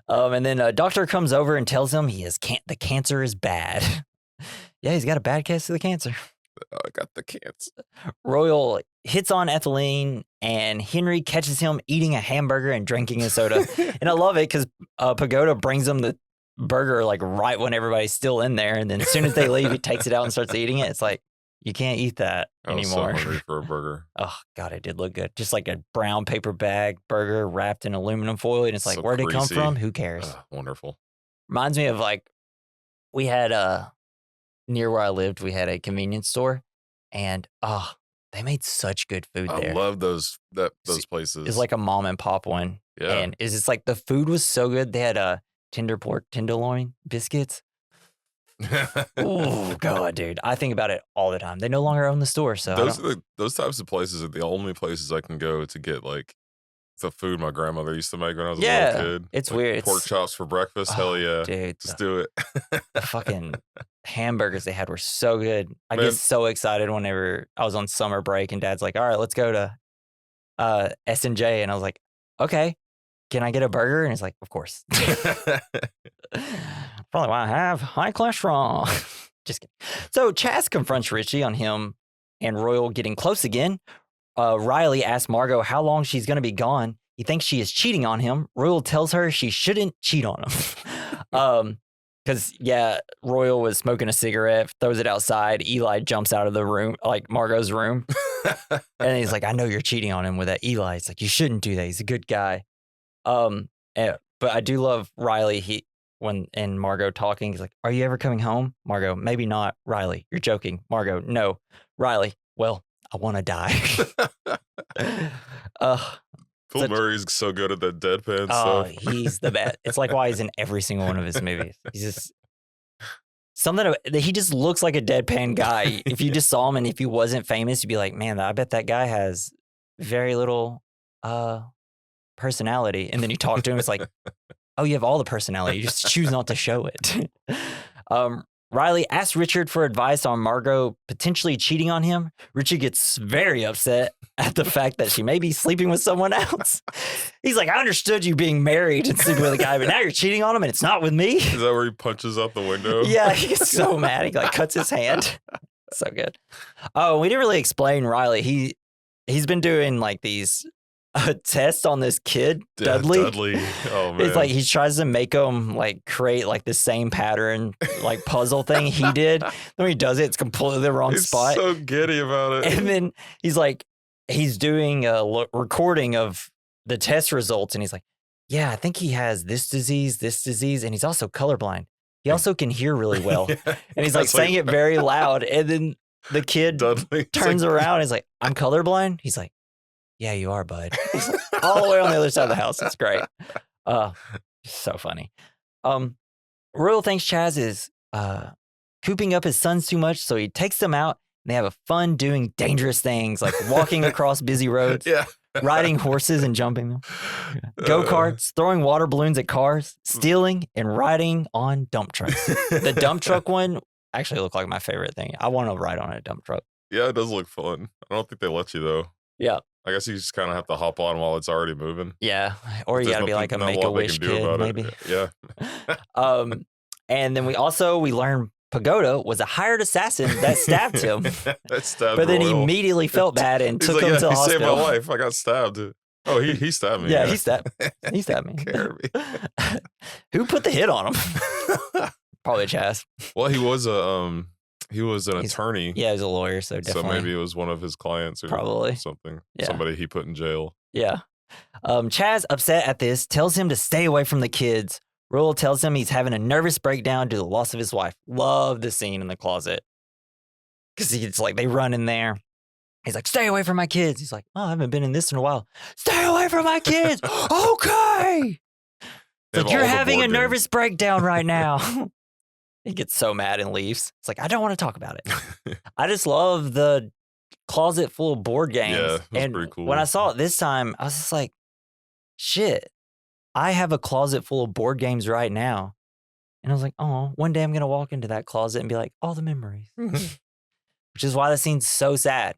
And then a doctor comes over and tells him the cancer is bad. Yeah, he's got a bad case of the cancer. I got the cancer. Royal hits on ethylene, and Henry catches him eating a hamburger and drinking a soda. And I love it because Pagoda brings him the burger right when everybody's still in there, and then as soon as they leave, he takes it out and starts eating it. It's you can't eat that anymore. I was so hungry for a burger. Oh God, it did look good. Just a brown paper bag burger wrapped in aluminum foil, and it's so where'd it come from? Who cares? Wonderful. Reminds me of we had near where I lived, we had a convenience store, and They made such good food I there. love those places. It's like a mom and pop one. Yeah. And it's just like the food was so good. They had tender pork tenderloin biscuits. Oh God, dude! I think about it all the time. They no longer own the store, so those types of places are the only places I can go to get like the food my grandmother used to make when I was a little kid. It's like weird. Pork chops for breakfast. Hell yeah, dude! Just do it. The fucking hamburgers they had were so good. I get so excited whenever I was on summer break and Dad's like, "All right, let's go to S&J," and I was like, "Okay, can I get a burger?" And he's like, "Of course." Probably why I have high cholesterol. Just kidding. So Chaz confronts Richie on him and Royal getting close again. Riley asks Margot how long she's going to be gone. He thinks she is cheating on him. Royal tells her she shouldn't cheat on him. Because, Royal was smoking a cigarette, throws it outside. Eli jumps out of the room, like Margot's room. And he's like, I know you're cheating on him with that Eli. It's like, you shouldn't do that. He's a good guy. But I do love Riley. And Margot talking, he's like, are you ever coming home? Margot, maybe not. Riley, you're joking. Margot, no. Riley, well, I want to die. Bill Murray's so good at that deadpan stuff. Oh, he's the best. It's like why he's in every single one of his movies. He's just he just looks like a deadpan guy. If you just saw him and if he wasn't famous, you'd be like, man, I bet that guy has very little personality. And then you talk to him, it's like, oh, you have all the personality. You just choose not to show it. Riley asks Richard for advice on Margot potentially cheating on him. Richard gets very upset at the fact that she may be sleeping with someone else. He's like, I understood you being married and sleeping with a guy, but now you're cheating on him and it's not with me. Is that where he punches out the window? Yeah, he gets so mad. He like cuts his hand. So good. Oh, we didn't really explain Riley. He's been doing like these test on this kid, Dudley. Oh man. It's like he tries to make him like create like the same pattern, like puzzle thing he did. Then when he does it, it's completely the wrong spot. He's so giddy about it. And then he's doing a recording of the test results, and he's like, yeah, I think he has this disease, and he's also colorblind. He also can hear really well. And he's like saying it very loud. And then the kid Dudley turns around and he's like, I'm colorblind? He's like, yeah, you are, bud. All the way on the other side of the house. It's great. So funny. Royal thinks Chaz is cooping up his sons too much, so he takes them out and they have a fun doing dangerous things like walking across busy roads, riding horses and jumping them, go-karts, throwing water balloons at cars, stealing, and riding on dump trucks. The dump truck one actually looked like my favorite thing. I want to ride on a dump truck. Yeah, it does look fun. I don't think they let you, though. Yeah. I guess you just kind of have to hop on while it's already moving. Yeah. Or you got to be like a Make-A-Wish kid, maybe. Yeah. And then we learn Pagoda was a hired assassin that stabbed him. But then he immediately felt bad and took him to the hospital. He saved my life. I got stabbed. Oh, he stabbed me. Yeah, he stabbed me. Who put the hit on him? Probably Chaz. Well, he was an attorney. Yeah, he's a lawyer, so definitely. So maybe it was one of his clients or probably something. Yeah. Somebody he put in jail. Yeah. Chaz, upset at this, tells him to stay away from the kids. Royal tells him he's having a nervous breakdown due to the loss of his wife. Love the scene in the closet. Because it's like they run in there. He's like, stay away from my kids. He's like, oh, I haven't been in this in a while. Stay away from my kids. Okay. It's like, you're having a nervous breakdown right now. He gets so mad and leaves. It's like, I don't want to talk about it. I just love the closet full of board games. Yeah, that's pretty cool. When I saw it this time, I was just like, shit, I have a closet full of board games right now. And I was like, oh, one day I'm going to walk into that closet and be like, all the memories. Which is why the scene's so sad.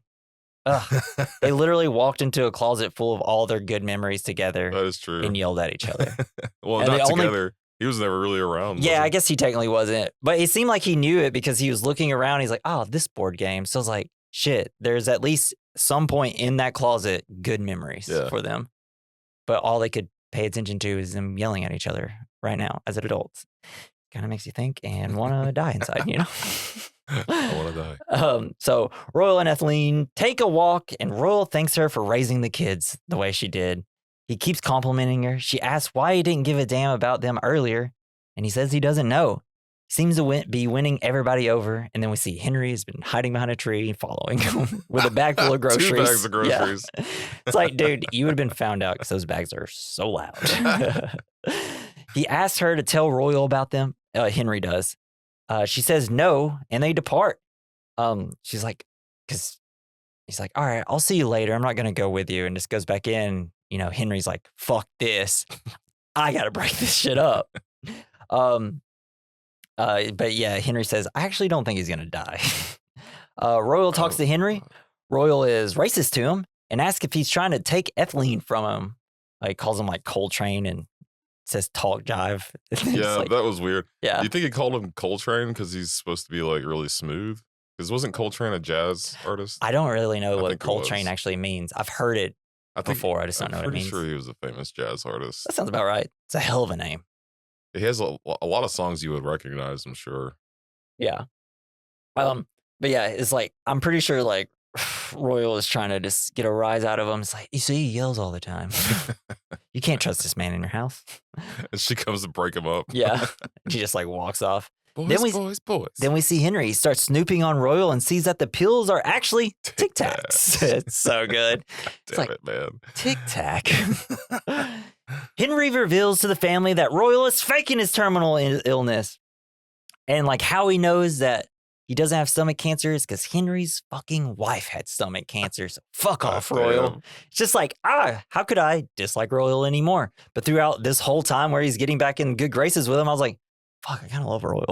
Ugh. They literally walked into a closet full of all their good memories together. That is true. And yelled at each other. Well, and not together. He was never really around. Yeah, I guess he technically wasn't. But it seemed like he knew it because he was looking around. He's like, oh, this board game. So I was like, shit, there's at least some point in that closet, good memories for them. But all they could pay attention to is them yelling at each other right now as adults. Kind of makes you think and want to die inside, you know? I want to die. So Royal and Ethelene take a walk, and Royal thanks her for raising the kids the way she did. He keeps complimenting her. She asks why he didn't give a damn about them earlier, and he says he doesn't know. Seems to be winning everybody over. And then we see Henry has been hiding behind a tree, following him with a bag full of groceries. 2 bags of groceries. Yeah. It's like, dude, you would have been found out because those bags are so loud. He asks her to tell Royal about them. Henry does. She says no, and they depart. She's like, because he's like, all right, I'll see you later. I'm not going to go with you. And just goes back in. You know, Henry's like, fuck this. I got to break this shit up. But yeah, Henry says, I actually don't think he's going to die. Royal talks to Henry. Royal is racist to him and asks if he's trying to take ethylene from him. Like, calls him like Coltrane and says talk jive. Yeah, like, that was weird. Yeah. Do you think he called him Coltrane because he's supposed to be like really smooth? Because wasn't Coltrane a jazz artist? I don't really know what Coltrane actually means. I've heard it before. I just don't know what it means. I'm pretty sure he was a famous jazz artist. That sounds about right. It's a hell of a name. He has a lot of songs you would recognize, I'm sure. Yeah. But yeah, it's like, I'm pretty sure like Royal is trying to just get a rise out of him. It's like, you see, he yells all the time. You can't trust this man in your house. And she comes to break him up. Yeah. She just like walks off. Boys. Then we see Henry. He starts snooping on Royal and sees that the pills are actually Tic Tacs. It's so good. It's like, it, man. Tic Tac. Henry reveals to the family that Royal is faking his terminal illness. And like how he knows that he doesn't have stomach cancer is because Henry's fucking wife had stomach cancer. So fuck off, Royal. It's just like, how could I dislike Royal anymore? But throughout this whole time where he's getting back in good graces with him, I was like, fuck, I kind of love Royal.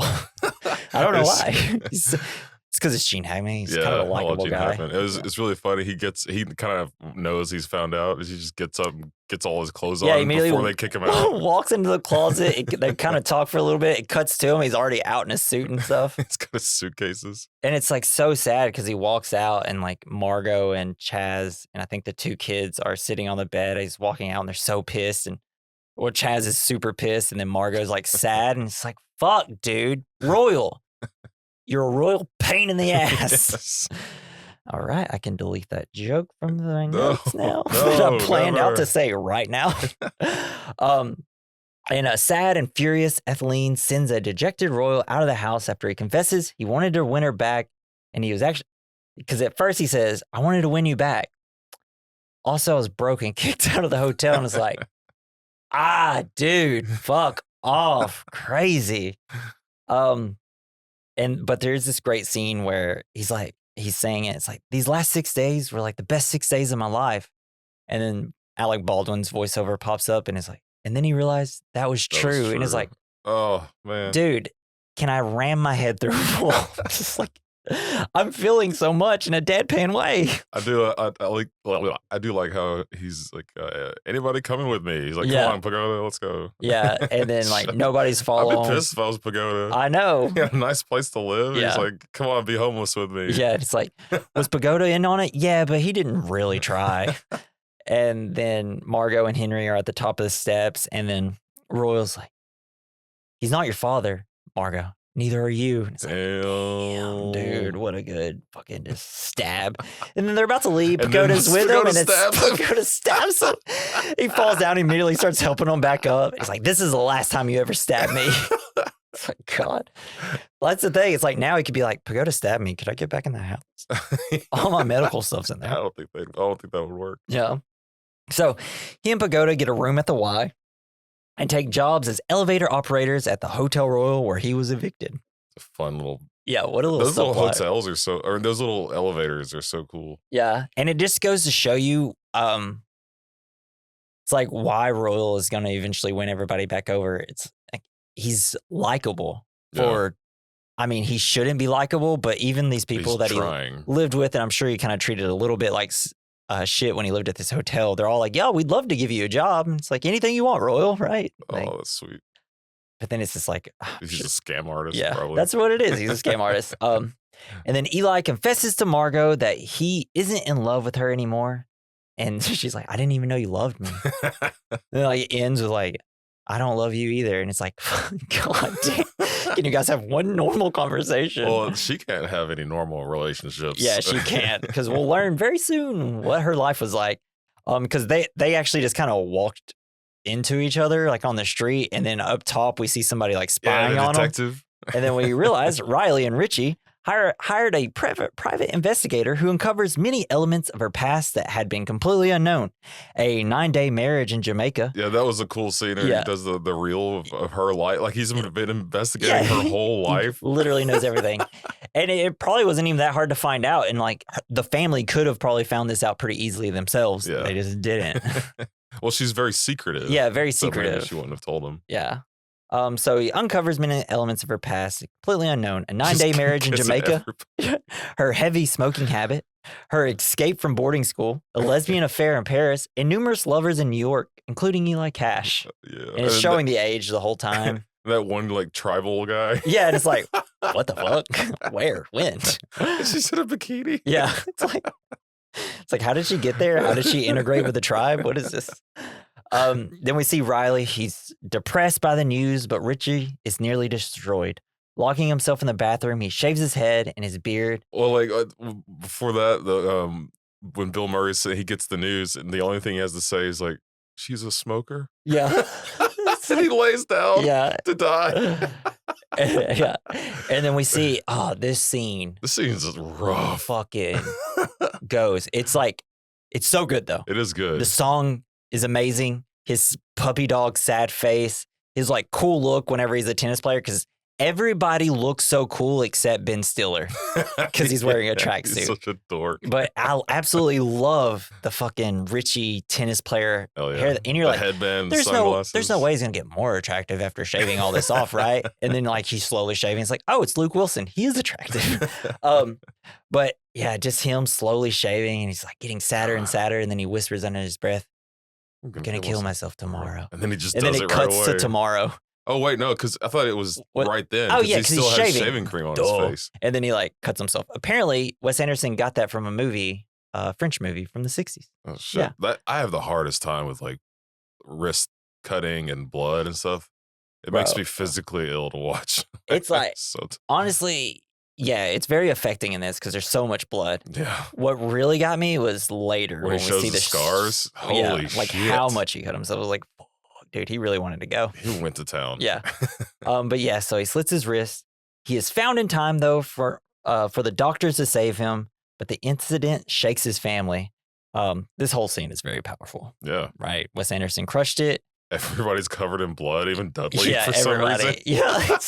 I don't know why. It's because it's Gene Hackman. He's kind of a likable guy. It's really funny. He kind of knows he's found out. He just gets up and gets all his clothes on before they kick him out. Walks into the closet. They kind of talk for a little bit. It cuts to him. He's already out in his suit and stuff. He's got his suitcases. And it's like so sad because he walks out and like Margot and Chaz and I think the 2 kids are sitting on the bed. He's walking out and they're so pissed. And Chaz is super pissed. And then Margot's like sad. And it's like, fuck, dude. Royal. You're a royal pain in the ass. Yes. All right, I can delete that joke from the notes now that I planned out to say right now. And a sad and furious Etheline sends a dejected Royal out of the house after he confesses he wanted to win her back. And he was actually, because at first he says, I wanted to win you back. Also, I was broke and kicked out of the hotel and was like, dude, fuck off. Crazy. But there's this great scene where he's saying it. It's like, these last 6 days were like the best 6 days of my life. And then Alec Baldwin's voiceover pops up and it's like, and then he realized that was true. And it's like, oh man, dude, can I ram my head through a wall? Just like, I'm feeling so much in a deadpan way. I do like how he's like, anybody coming with me? He's like, come on, Pagoda, let's go. Yeah, and then like nobody's following. I'd be pissed if I was Pagoda. I know. Yeah, nice place to live. Yeah. He's like, come on, be homeless with me. Yeah, it's like, was Pagoda in on it? Yeah, but he didn't really try. And then Margot and Henry are at the top of the steps, and then Royal's like, he's not your father, Margot. Neither are you. And it's like, damn, dude, what a good fucking just stab. And then they're about to leave. Pagoda's with him, and Pagoda stabs him. He falls down, immediately starts helping him back up. He's like, this is the last time you ever stabbed me. It's like, God. Well, that's the thing. It's like now he could be like, Pagoda stabbed me. Could I get back in the house? All my medical stuff's in there. I don't think that would work. Yeah. So he and Pagoda get a room at the Y and take jobs as elevator operators at the Hotel Royal where he was evicted. It's a fun little... Yeah, what a little... Those little hotels are so... Or those little elevators are so cool. Yeah, and it just goes to show you... it's like why Royal is going to eventually win everybody back over. It's like he's likable for... Yeah. I mean, he shouldn't be likable, but even these people he lived with, and I'm sure he kind of treated a little bit like... shit when he lived at this hotel. They're all like, yeah, we'd love to give you a job. And it's like, anything you want, Royal, right? Like, that's sweet. But then it's just like... he's a scam artist, yeah, probably. That's what it is. He's a scam artist. And then Eli confesses to Margot that he isn't in love with her anymore. And she's like, I didn't even know you loved me. And then like, it ends with like, I don't love you either. And it's like, God damn. Can you guys have one normal conversation? Well, she can't have any normal relationships. Yeah, she can't, because we'll learn very soon what her life was like. Because they actually just kind of walked into each other like on the street, and then up top we see somebody like spying on them. And then we realize Riley and Richie hired a private investigator who uncovers many elements of her past that had been completely unknown. A 9-day marriage in Jamaica. Yeah, that was a cool scene. He does the reel of her life. Like he's been investigating her whole life. Literally knows everything. And it probably wasn't even that hard to find out. And like the family could have probably found this out pretty easily themselves. Yeah. They just didn't. Well, she's very secretive. Yeah, very secretive. So she wouldn't have told him. Yeah. So he uncovers many elements of her past, completely unknown. A 9-day marriage in Jamaica, her heavy smoking habit, her escape from boarding school, a lesbian affair in Paris, and numerous lovers in New York, including Eli Cash. Yeah. And it's showing the age the whole time. That one like tribal guy. Yeah, and it's like, what the fuck? Where? When? She's in a bikini. Yeah. It's like, how did she get there? How did she integrate with the tribe? What is this? Then we see Riley. He's depressed by the news, but Richie is nearly destroyed. Locking himself in the bathroom, he shaves his head and his beard. Well, like before that, when Bill Murray said he gets the news, and the only thing he has to say is like, "She's a smoker." Yeah. And he lays down to die. Yeah. And then we see, this scene. This scene's rough. Fucking goes. It's like, it's so good though. It is good. The song is amazing. His puppy dog sad face, his like cool look whenever he's a tennis player, because everybody looks so cool except Ben Stiller because he's wearing a tracksuit. He's such a dork. But I absolutely love the fucking Richie tennis player hair. And you're like, headband, there's no way he's gonna get more attractive after shaving all this off, right? And then like he's slowly shaving. It's like, oh, it's Luke Wilson. He is attractive. But yeah, just him slowly shaving, and he's like getting sadder and sadder, and then he whispers under his breath, "I'm gonna kill myself tomorrow." And then he just does it right away. And then it cuts to tomorrow. Oh, wait, no, because I thought it was right then. Oh, yeah, because he still has shaving cream on his face. And then he like cuts himself. Apparently, Wes Anderson got that from a movie, French movie from the 60s. Oh, shit. Yeah. I have the hardest time with like wrist cutting and blood and stuff. It makes me physically ill to watch. It's like, honestly, yeah, it's very affecting in this because there's so much blood. Yeah. What really got me was later when we see the scars. Holy shit. Like how much he cut himself. I was like, dude, he really wanted to go. He went to town. Yeah. But yeah, so he slits his wrist. He is found in time, though, for the doctors to save him. But the incident shakes his family. This whole scene is very powerful. Yeah. Right. Wes Anderson crushed it. Everybody's covered in blood, even Dudley for some reason. Yeah.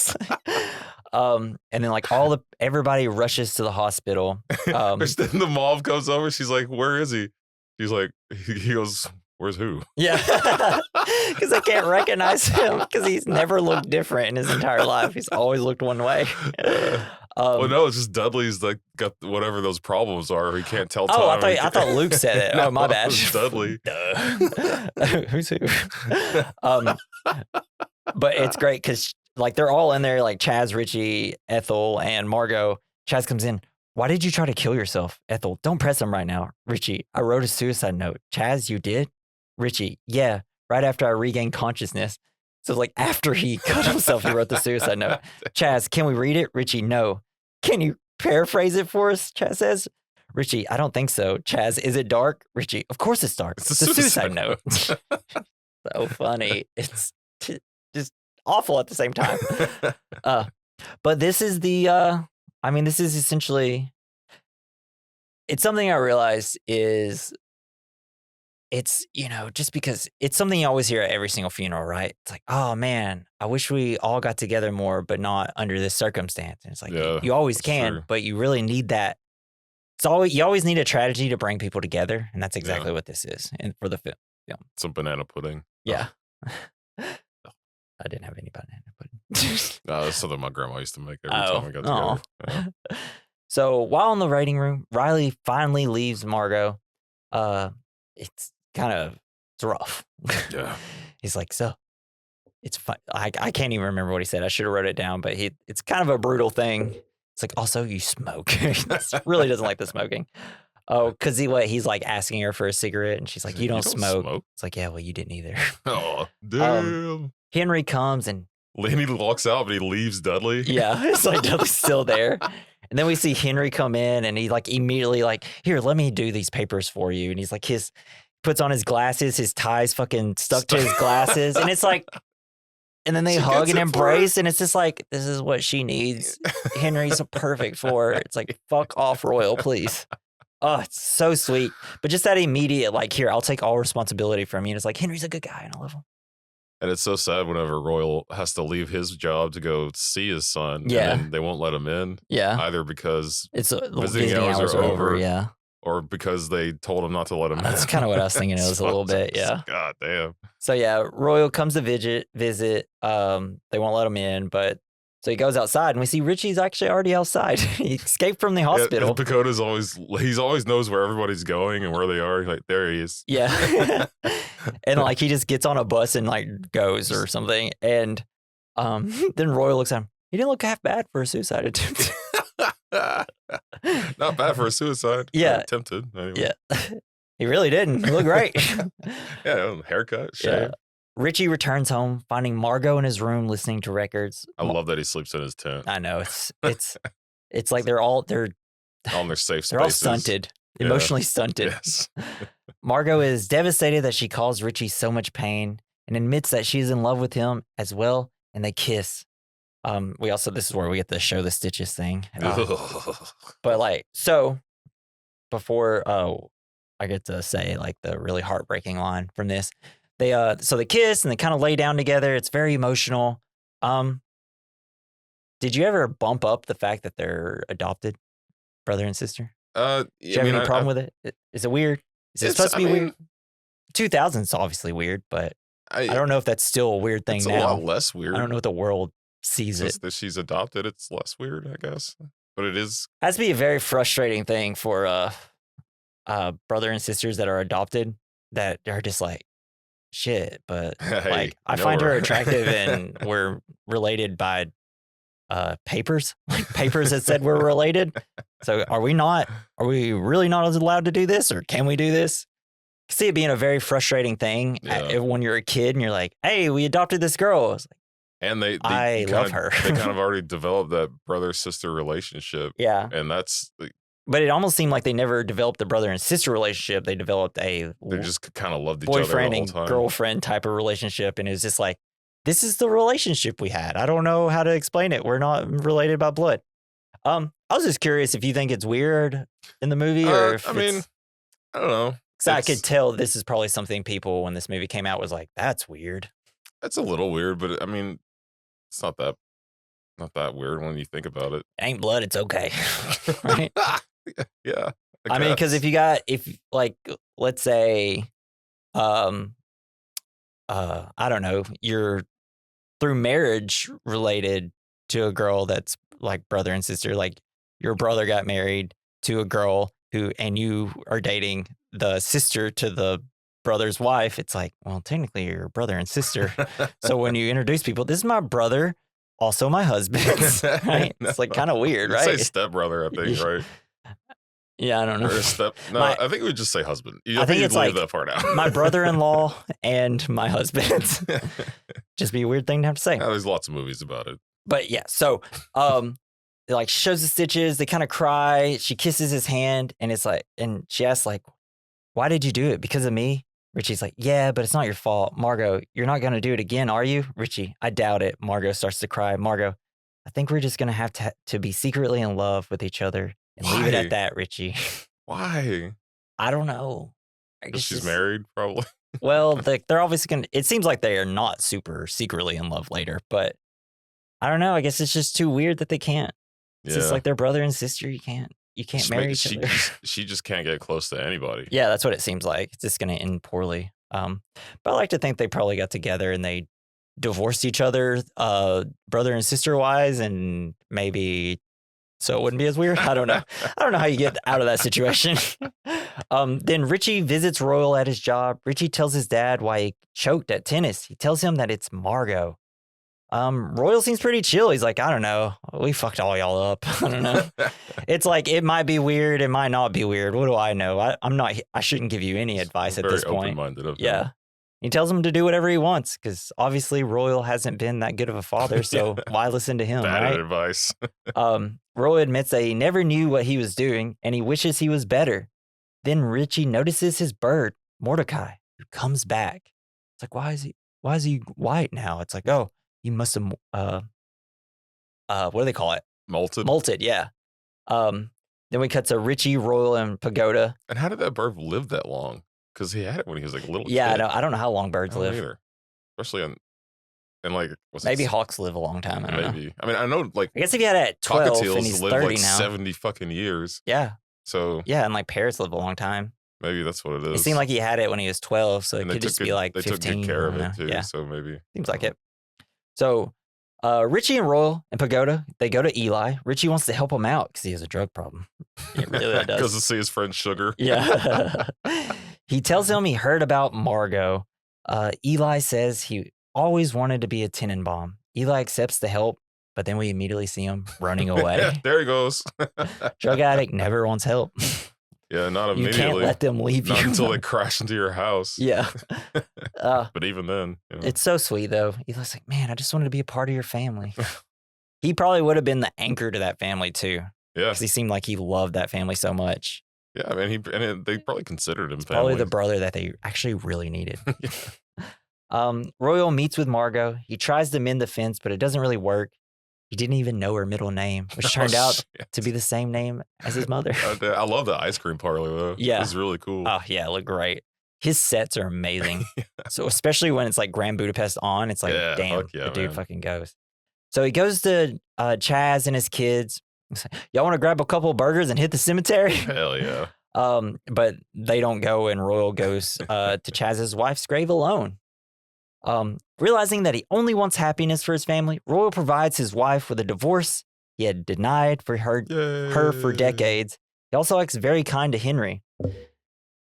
And then like everybody rushes to the hospital. Then the mom comes over. She's like, "Where is he?" She's like, he goes, "Where's who?" Yeah, because they can't recognize him because he's never looked different in his entire life. He's always looked one way. Well, no, it's just Dudley's like got whatever those problems are. He can't tell time. Oh, I thought Luke said it. No, oh, my bad. Dudley. Who's who? But it's great because like they're all in there, like Chaz, Richie, Ethel, and Margot. Chaz comes in. "Why did you try to kill yourself, Ethel? Don't press him right now." Richie, "I wrote a suicide note." Chaz, "You did?" Richie, "Yeah, right after I regained consciousness." So like after he cut himself, he wrote the suicide note. Chaz, "Can we read it?" Richie, "No." "Can you paraphrase it for us?" Chaz says. Richie, "I don't think so." Chaz, "Is it dark?" Richie, "Of course it's dark. It's a suicide note." So funny. It's just awful at the same time. But this is this is essentially, it's something I realized is, it's, just because it's something you always hear at every single funeral, right? It's like, oh man, I wish we all got together more, but not under this circumstance. And it's like, you always can, true. But you really need that. You always need a tragedy to bring people together. And that's exactly what this is for the film. Some banana pudding. Yeah. I didn't have any banana pudding. No, that's something my grandma used to make every time we got together. Yeah. So while in the writing room, Riley finally leaves Margot. It's rough. Yeah. He's like, "So it's fine." I can't even remember what he said. I should have wrote it down, but it's kind of a brutal thing. It's like, "Also, you smoke." He really doesn't like the smoking. Oh, because he's like asking her for a cigarette, and she's like, "You don't smoke." It's like, "Yeah, well, you didn't either." Oh, damn. Henry comes and Laney walks out, but he leaves Dudley. Yeah, it's like Dudley's still there. And then we see Henry come in, and he like immediately like, "Here, let me do these papers for you." And he's like, puts on his glasses, his tie's fucking stuck to his glasses. And it's like, And then they hug and embrace, and it's just like, this is what she needs. Henry's perfect for her. It's like, fuck off, Royal, please. Oh, it's so sweet. But just that immediate, like, here, I'll take all responsibility from you. And it's like, Henry's a good guy, and I love him. And it's so sad whenever Royal has to leave his job to go see his son. Yeah. And then they won't let him in. Yeah. Either because it's visiting hours are over. Yeah. Or because they told him not to let him in. That's kind of what I was thinking. It was a little bit. Yeah. God damn. So yeah, Royal comes to visit. They won't let him in, but so he goes outside, and we see Richie's actually already outside. He escaped from the hospital. Yeah, Pacoda's always knows where everybody's going and where they are. Like, there he is. Yeah. And like he just gets on a bus and like goes or something. And then Royal looks at him. He didn't look half bad for a suicide attempt. Not bad for a suicide. Yeah. Attempted. Anyway. Yeah. He really didn't. He looked great. Yeah, haircut, shave. Yeah. Richie returns home, finding Margot in his room listening to records. I love that he sleeps in his tent. I know. It's like they're all in their safe spaces. They're all stunted. Yeah. Emotionally stunted. Yes. Margot is devastated that she caused Richie so much pain and admits that she's in love with him as well, and they kiss. This is where we get the show the stitches thing. But like, so before I get to say like the really heartbreaking line from this, they kiss and they kind of lay down together. It's very emotional. Did you ever bump up the fact that they're adopted brother and sister? Do you have any problem with it? Is it weird? Is it supposed to be weird? 2000's obviously weird, but I don't know if that's still a weird thing now. It's a lot less weird. I don't know if the world sees it. That she's adopted, it's less weird, I guess. But it is. Has to be a very frustrating thing for brother and sisters that are adopted that are just like, shit, but like I find her attractive and we're related by papers, like papers that said we're related. So are we really not allowed to do this, or can we do this? I see it being a very frustrating thing when you're a kid and you're like, hey, we adopted this girl. I was like, and I love her. They kind of already developed that brother-sister relationship. Yeah. And that's but it almost seemed like they never developed a brother and sister relationship. They developed they just kind of loved each other the whole boyfriend and girlfriend type of relationship. And it was just like, this is the relationship we had. I don't know how to explain it. We're not related by blood. I was just curious if you think it's weird in the movie, or if I don't know. Because I could tell this is probably something people, when this movie came out, was like, that's weird. That's a little weird, but I mean, it's not that weird when you think about it. It ain't blood, it's okay. Right? Yeah. I mean, because let's say, I don't know, you're through marriage related to a girl that's like brother and sister, like your brother got married to a girl and you are dating the sister to the brother's wife. It's like, well, technically you're brother and sister. So when you introduce people, this is my brother, also my husband, right? It's like kind of weird, right? Say stepbrother, I think, right? Yeah, I don't know. I think we would just say husband. I think it's leave that part out. My brother-in-law and my husband. Just be a weird thing to have to say. Yeah, there's lots of movies about it. But yeah, so it like shows the stitches. They kind of cry. She kisses his hand, and it's like, and she asks like, "Why did you do it? Because of me?" Richie's like, "Yeah, but it's not your fault." Margot, "You're not gonna do it again, are you?" Richie, "I doubt it." Margot starts to cry. Margot, "I think we're just gonna have to be secretly in love with each other and leave it at that, Richie." Why? I don't know. I guess she's married, probably. Well, they're obviously gonna. It seems like they are not super secretly in love later, but I don't know. I guess it's just too weird that they can't. It's just like their brother and sister. You can't marry each other. She just can't get close to anybody. Yeah, that's what it seems like. It's just going to end poorly. But I like to think they probably got together and they divorced each other, brother and sister wise, and maybe so it wouldn't be as weird. I don't know. I don't know how you get out of that situation. Then Richie visits Royal at his job. Richie tells his dad why he choked at tennis. He tells him that it's Margot. Royal seems pretty chill. He's like, I don't know. We fucked all y'all up. I don't know. It's like, it might be weird. It might not be weird. What do I know? I shouldn't give you any advice at this point. Open-minded of him. Yeah. He tells him to do whatever he wants because obviously Royal hasn't been that good of a father. So why listen to him? Bad right? advice. Royal admits that he never knew what he was doing and he wishes he was better. Then Richie notices his bird, Mordecai, who comes back. It's like, why is he white now? It's like, oh, he must have what do they call it? Molted. Molted, yeah. Then we cut to Richie, Royal, and Pagoda. And how did that bird live that long? Because he had it when he was like a little Yeah, kid. I don't know how long birds live. Either. Especially and like maybe hawks live a long time. I don't know. I mean, I know like I guess if you had it at 12 and he's live 30 like now. 70 fucking years. Yeah. So yeah, and like parrots live a long time. Maybe that's what it is. It seemed like he had it when he was 12, so it could just be like 15. They took good care of it too, yeah. so maybe. Seems like it. So Richie and Royal and Pagoda, they go to Eli. Richie wants to help him out because he has a drug problem. He really does. Goes to see his friend Sugar. Yeah. He tells him he heard about Margot. Eli says he always wanted to be a Tenenbaum. Eli accepts the help, but then we immediately see him running away. Yeah, there he goes. Drug addict never wants help. Yeah, not immediately. You can't let them leave not you. until they crash into your house. Yeah. But even then. You know. It's so sweet, though. Eli's like, man, I just wanted to be a part of your family. He probably would have been the anchor to that family, too. Yeah. Because he seemed like he loved that family so much. Yeah, I mean, they probably considered him family. Probably the brother that they actually really needed. Royal meets with Margot. He tries to mend the fence, but it doesn't really work. He didn't even know her middle name, which turned out to be the same name as his mother. I love the ice cream parlor, though. Yeah. It's really cool. Oh, yeah, it looked great. His sets are amazing. Yeah. So especially when it's like Grand Budapest on, it's like, damn, the dude fucking goes. So he goes to Chaz and his kids. He's like, y'all want to grab a couple of burgers and hit the cemetery? Hell yeah. But they don't go, and Royal goes to Chaz's wife's grave alone. Realizing that he only wants happiness for his family, Royal provides his wife with a divorce he had denied for her for decades. He also acts very kind to Henry.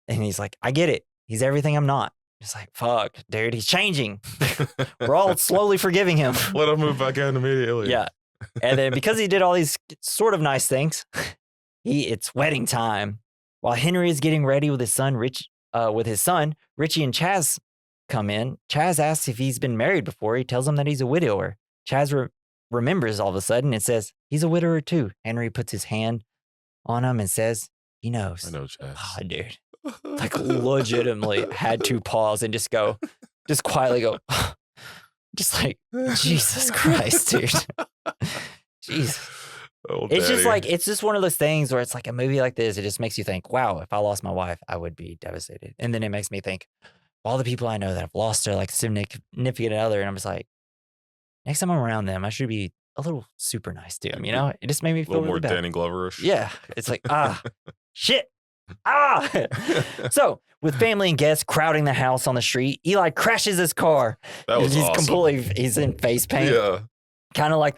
And he's like, I get it. He's everything I'm not. It's like, fuck, dude, he's changing. We're all slowly forgiving him. Let him move back in immediately. Yeah. And then because he did all these sort of nice things, it's wedding time. While Henry is getting ready with his son, Richie and Chaz come in. Chaz asks if he's been married before. He tells him that he's a widower. Chaz remembers all of a sudden and says, he's a widower too. Henry puts his hand on him and says, he knows. I know, Chaz. Oh, dude. Like legitimately had to pause and just quietly go, just like, Jesus Christ, dude. Jeez. It's just like, it's just one of those things where it's like a movie like this, it just makes you think, wow, if I lost my wife, I would be devastated. And then it makes me think, all the people I know that have lost their like significant other, and I'm just like, next time I'm around them, I should be a little super nice to them, you know? It just made me feel a little more really bad. Danny Glover-ish. Yeah. It's like, shit. So, with family and guests crowding the house on the street, Eli crashes his car. That was awesome. He's in face paint. Yeah. Kind of like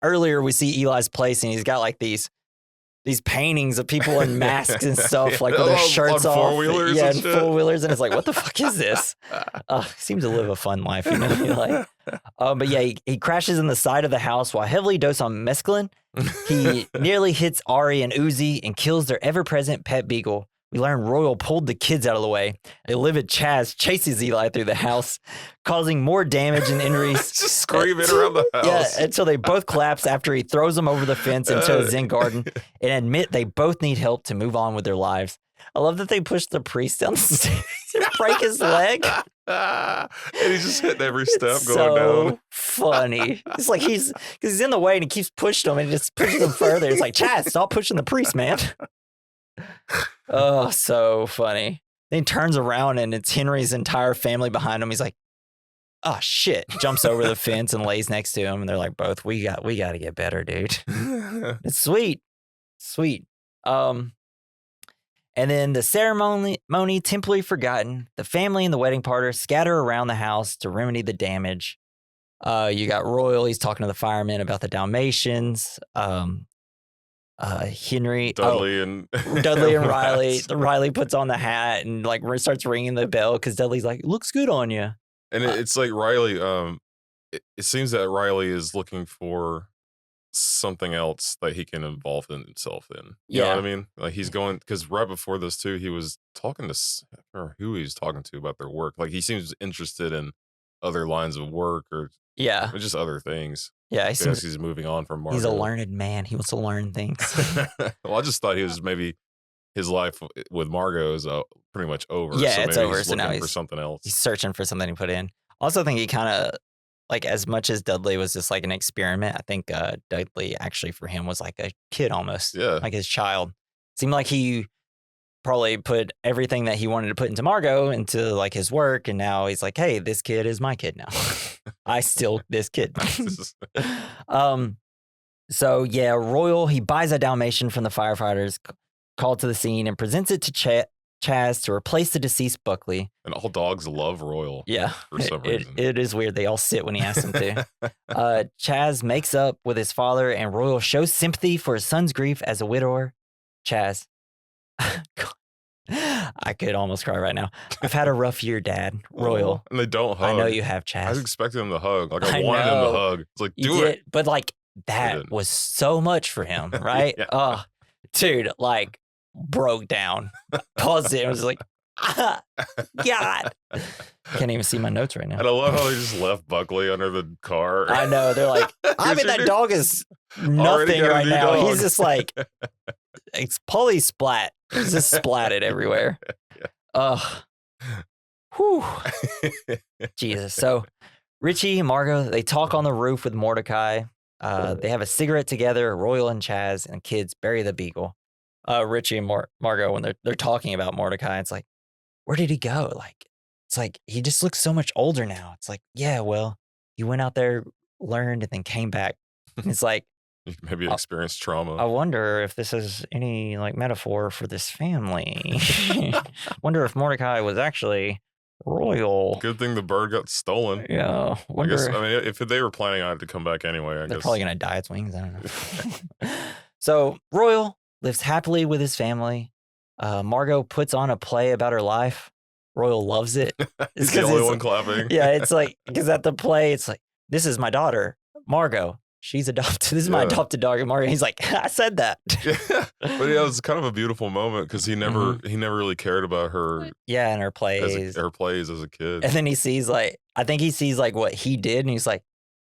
earlier we see Eli's place and he's got like these paintings of people in masks and stuff, like with their shirts off. Four-wheelers yeah, and and four-wheelers. And it's like, what the fuck is this? Seems to live a fun life, you know? But yeah, he crashes in the side of the house while heavily dosed on mescaline. He nearly hits Ari and Uzi and kills their ever-present pet beagle. We learn Royal pulled the kids out of the way. A livid Chaz chases Eli through the house, causing more damage and injuries. Just screaming around the house. Yeah, until they both collapse after he throws them over the fence into a Zen garden and admit they both need help to move on with their lives. I love that they push the priest down the stairs and break his leg. And he's just hitting every step going so down. Funny. It's like because he's in the way and he keeps pushing him and just pushes him further. It's like, Chaz, stop pushing the priest, man. Oh, so funny. Then he turns around and it's Henry's entire family behind him. He's like, oh shit. Jumps over the fence and lays next to him. And they're like, both, we got to get better, dude. It's sweet. Sweet. And then the ceremony temporarily forgotten. The family and the wedding party scatter around the house to remedy the damage. You got Royal. He's talking to the firemen about the Dalmatians. Henry, Dudley and Riley. Riley puts on the hat and like starts ringing the bell because Dudley's like, looks good on you. And it's like Riley. It seems that Riley is looking for something else that he can involve himself in. You know what I mean? Like he's going because right before this too, he was talking to I don't remember who he was talking to about their work. Like he seems interested in other lines of work or just other things. Yeah, he's moving on from Margot. He's a learned man. He wants to learn things. Well, I just thought he was maybe his life with Margot is pretty much over. Yeah, so it's maybe over. He's so now looking for something else. He's searching for something to put in. Also, think he kind of like as much as Dudley was just like an experiment, I think Dudley actually for him was like a kid almost. Yeah. Like his child. Seemed like he probably put everything that he wanted to put into Margot into like his work, and now he's like, hey, this kid is my kid now. I still this kid. So yeah, Royal, he buys a Dalmatian from the firefighters, called to the scene, and presents it to Chaz to replace the deceased Buckley. And all dogs love Royal. Yeah. For some reason. It is weird. They all sit when he asks them to. Chaz makes up with his father, and Royal shows sympathy for his son's grief as a widower. Chaz. I could almost cry right now. I've had a rough year, Dad. Royal. And they don't hug. I know you have, Chaz. I was expecting him to hug. Like I wanted him to hug. It's like, do it. But like that was so much for him, right? Yeah. Oh, dude, like broke down. Paused it and was like, God. Can't even see my notes right now. And I love how they just left Buckley under the car. I know. They're like, I mean, that dog is nothing right now. Dog. He's just like, it's poly splat. He's just splatted everywhere. Ugh. Whew. Jesus. So Richie and Margot, they talk on the roof with Mordecai. They have a cigarette together. Royal and Chaz and the kids bury the beagle. Richie and Margot, when they're talking about Mordecai, it's like, where did he go? Like, it's like, he just looks so much older now. It's like, yeah, well, he went out there, learned, and then came back. And it's like, maybe experienced trauma. I wonder if this is any like metaphor for this family. Wonder if Mordecai was actually Royal. Good thing the bird got stolen. Yeah. I guess, I mean, if they were planning on it to come back anyway, I guess. They're probably going to die its wings. I don't know. So Royal lives happily with his family. Margot puts on a play about her life. Royal loves it. He's the only one clapping. Yeah, it's like, because at the play, it's like, this is my daughter, Margot. She's adopted. This is my adopted dog, Margot. He's like, I said that. Yeah. But yeah, it was kind of a beautiful moment because he never really cared about her. Yeah, and her plays. Her plays as a kid. And then he sees like, I think he sees like what he did, and he's like,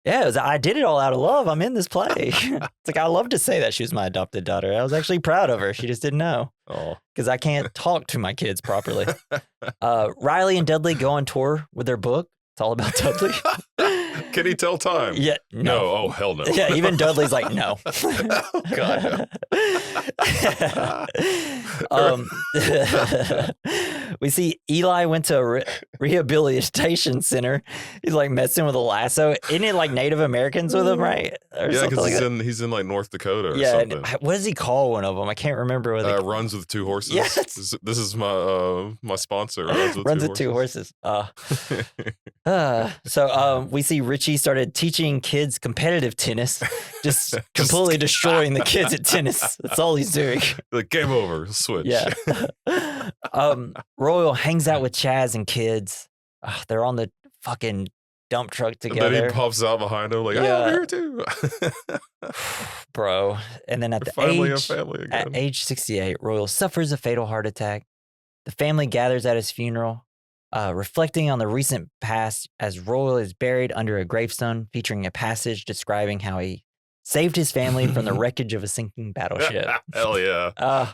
yeah, I did it all out of love. I'm in this play. It's like, I love to say that she was my adopted daughter. I was actually proud of her. She just didn't know. Oh. Because I can't talk to my kids properly. Riley and Dudley go on tour with their book. It's all about Dudley. Can he tell time? Yeah. No. Oh, hell no. Yeah, even Dudley's like, no. Oh, God. We see Eli went to a rehabilitation center. He's like messing with a lasso. Isn't it like Native Americans with him, right? Or yeah, because he's in like North Dakota or something. What does he call one of them? I can't remember what runs with two horses. Yes. This is my sponsor. Runs with two horses. So we see Richie started teaching kids competitive tennis, just completely destroying the kids at tennis. That's all he's doing. Like, game over, switch. Yeah. Royal hangs out with Chaz and kids. They're on the fucking dump truck together. And then he pops out behind him like, I'm here too. Bro. And then at age 68, Royal suffers a fatal heart attack. The family gathers at his funeral, reflecting on the recent past as Royal is buried under a gravestone featuring a passage describing how he saved his family from the wreckage of a sinking battleship. Hell yeah.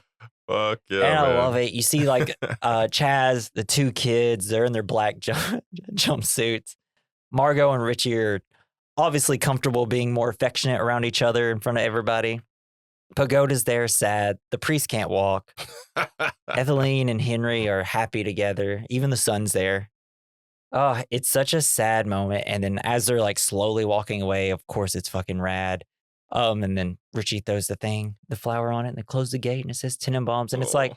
Fuck yeah, and I love it. You see like Chaz, the two kids, they're in their black jumpsuits. Margot and Richie are obviously comfortable being more affectionate around each other in front of everybody. Pagoda's there, sad. The priest can't walk. Etheline and Henry are happy together. Even the son's there. Oh, it's such a sad moment. And then as they're like slowly walking away, of course it's fucking rad. And then Richie throws the flower on it, and they close the gate, and it says Tenenbaums, and it's like,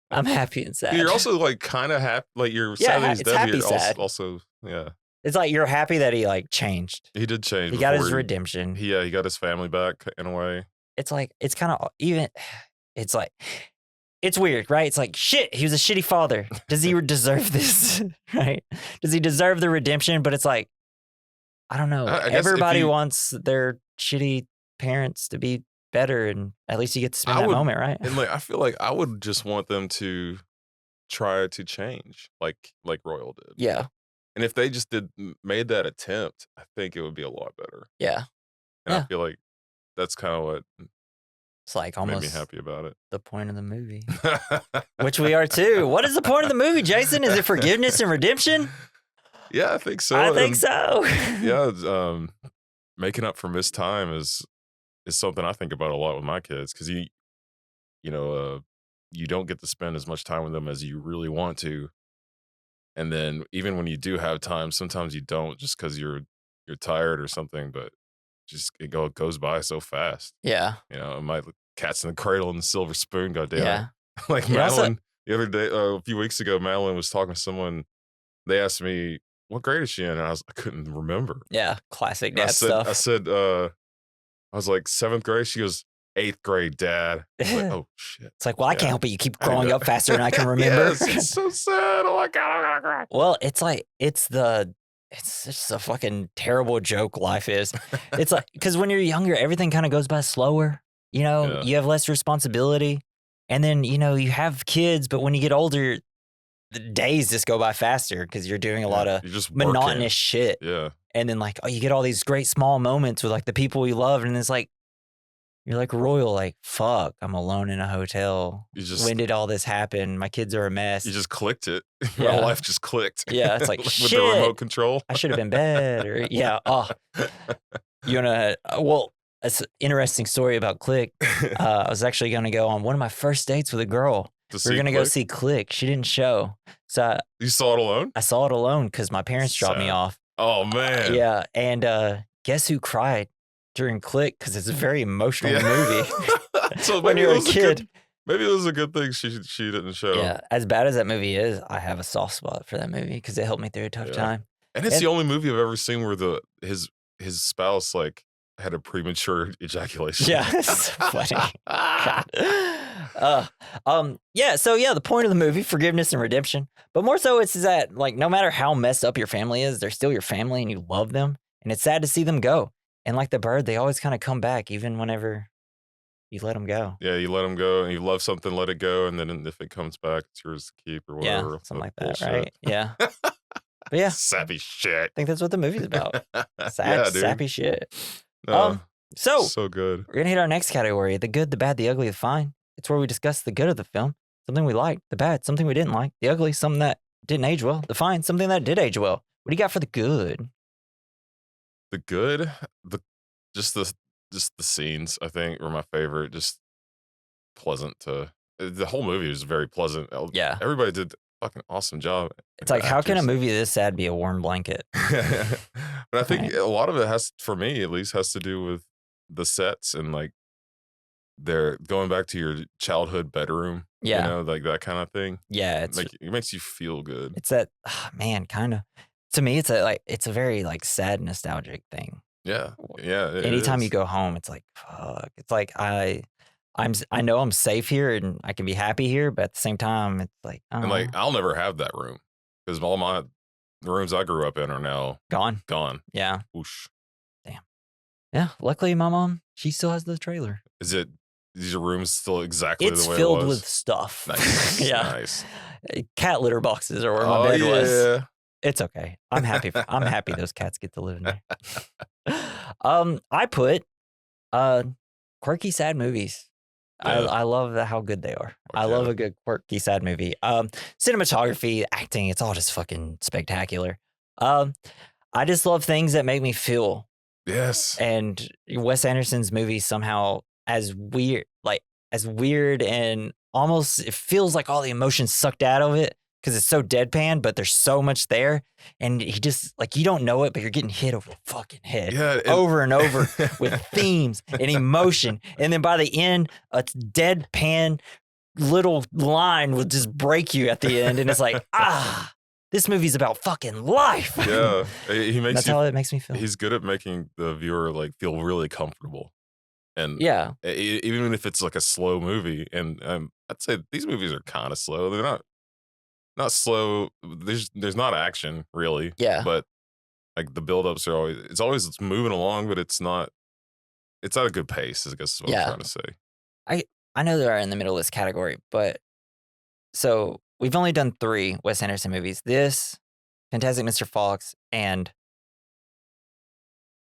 I'm happy and sad. You're also like kind of happy, like you're sad that he's dead. Happy, you're sad. Also, yeah. It's like you're happy that he like changed. He did change. He got his redemption. He got his family back in a way. It's like, it's kind of even, it's like, it's weird, right? It's like, shit, he was a shitty father. Does he deserve this, right? Does he deserve the redemption? But it's like, I don't know. Everybody wants their shitty parents to be better, and at least you get to spend that moment, right? And like, I feel like I would just want them to try to change, like Royal did. Yeah. And if they just made that attempt, I think it would be a lot better. Yeah. And I feel like that's kind of what it's like almost made me happy about it. The point of the movie, which we are too. What is the point of the movie, Jason? Is it forgiveness and redemption? Yeah, I think so. I think so. Yeah, making up for missed time is something I think about a lot with my kids because you know, you don't get to spend as much time with them as you really want to, and then even when you do have time, sometimes you don't just because you're tired or something. But just goes by so fast. Yeah. My cat's in the cradle and the silver spoon. Goddamn it! Yeah. Like It also Madeline the other day, a few weeks ago, Madeline was talking to someone. They asked me what grade is she in, and I couldn't remember. yeah, classic And I dad said, stuff. I was like 7th grade. She goes 8th grade, Dad. I was like, oh shit. It's like, well, I can't Yeah. help it. You keep I need growing to- up faster than I can remember. Yes, it's so sad. Oh my god, I'm gonna cry. Well, it's like it's just a fucking terrible joke life is. It's like because when you're younger, everything kind of goes by slower. Yeah. You have less responsibility, and then you have kids. But when you get older, the days just go by faster because you're doing a lot of You're just monotonous working. shit. Yeah. And then you get all these great small moments with like the people you love, and it's like you're like Royal, like fuck, I'm alone in a hotel. When did all this happen? My kids are a mess. You just clicked it. Yeah. My life just clicked. Yeah, it's like with shit. the remote control. I should have been better. Yeah. Oh, you wanna? Well, it's an interesting story about Click. I was actually gonna go on one of my first dates with a girl. We were gonna go see Click. She didn't show, so you saw it alone. I saw it alone because my parents dropped me off. Oh man. Yeah, and guess who cried during Click? Because it's a very emotional movie. So when you're a kid. Maybe it was a good thing she didn't show. Yeah, as bad as that movie is, I have a soft spot for that movie because it helped me through a tough time. And it's the only movie I've ever seen where his spouse like had a premature ejaculation. Yeah, it's funny. Yeah. So yeah, the point of the movie, forgiveness and redemption, but more so it's that like no matter how messed up your family is, they're still your family and you love them, and it's sad to see them go. And like the bird, they always kind of come back, even whenever you let them go. Yeah, you let them go, and you love something, let it go, and then if it comes back, it's yours to keep or whatever. Yeah, something like that, right? Yeah. But yeah, sappy shit. I think that's what the movie's about. Yeah, dude. Sappy shit. No, So good. we're gonna hit our next category: the good, the bad, the ugly, the fine. It's where we discuss the good of the film, something we liked; the bad, something we didn't like; the ugly, something that didn't age well; the fine, something that did age well. What do you got for the good? The good, just the scenes I think were my favorite. Just pleasant to. The whole movie was very pleasant. Yeah, everybody did a fucking awesome job. It's like, how can a movie this sad be a warm blanket? But I think a lot of it has, for me at least, has to do with the sets and like they're going back to your childhood bedroom. Yeah, like that kind of thing. Yeah, it's like it makes you feel good. It's that man, kind of. To me, it's a very like sad nostalgic thing. Yeah. Anytime you go home, it's like fuck. It's like I know I'm safe here and I can be happy here, but at the same time, it's like and like I'll never have that room because all the rooms I grew up in are now gone. Yeah. Whoosh. Damn. Yeah. Luckily, my mom, she still has the trailer. These are rooms still exactly the way it was? It's filled with stuff. Nice. Yeah. Nice. Cat litter boxes are where my bed was. It's okay. I'm happy. I'm happy those cats get to live in there. I put quirky sad movies. Yeah. I love how good they are. I love a good quirky sad movie. Cinematography, acting, it's all just fucking spectacular. I just love things that make me feel. Yes. And Wes Anderson's movies somehow as weird and almost it feels like all the emotions sucked out of it because it's so deadpan, but there's so much there. And he just like, you don't know it, but you're getting hit over the fucking head over and over with themes and emotion. And then by the end, a deadpan little line will just break you at the end. And it's like, this movie's about fucking life. Yeah. That's how it makes me feel. He's good at making the viewer like feel really comfortable. And yeah, even if it's like a slow movie, and I'd say these movies are kind of slow. They're not slow. There's not action really. Yeah, but like the buildups are always moving along, but it's not at a good pace. I guess is what I'm trying to say. I know they are in the middle of this category, but so we've only done 3 Wes Anderson movies. This, Fantastic Mr. Fox, and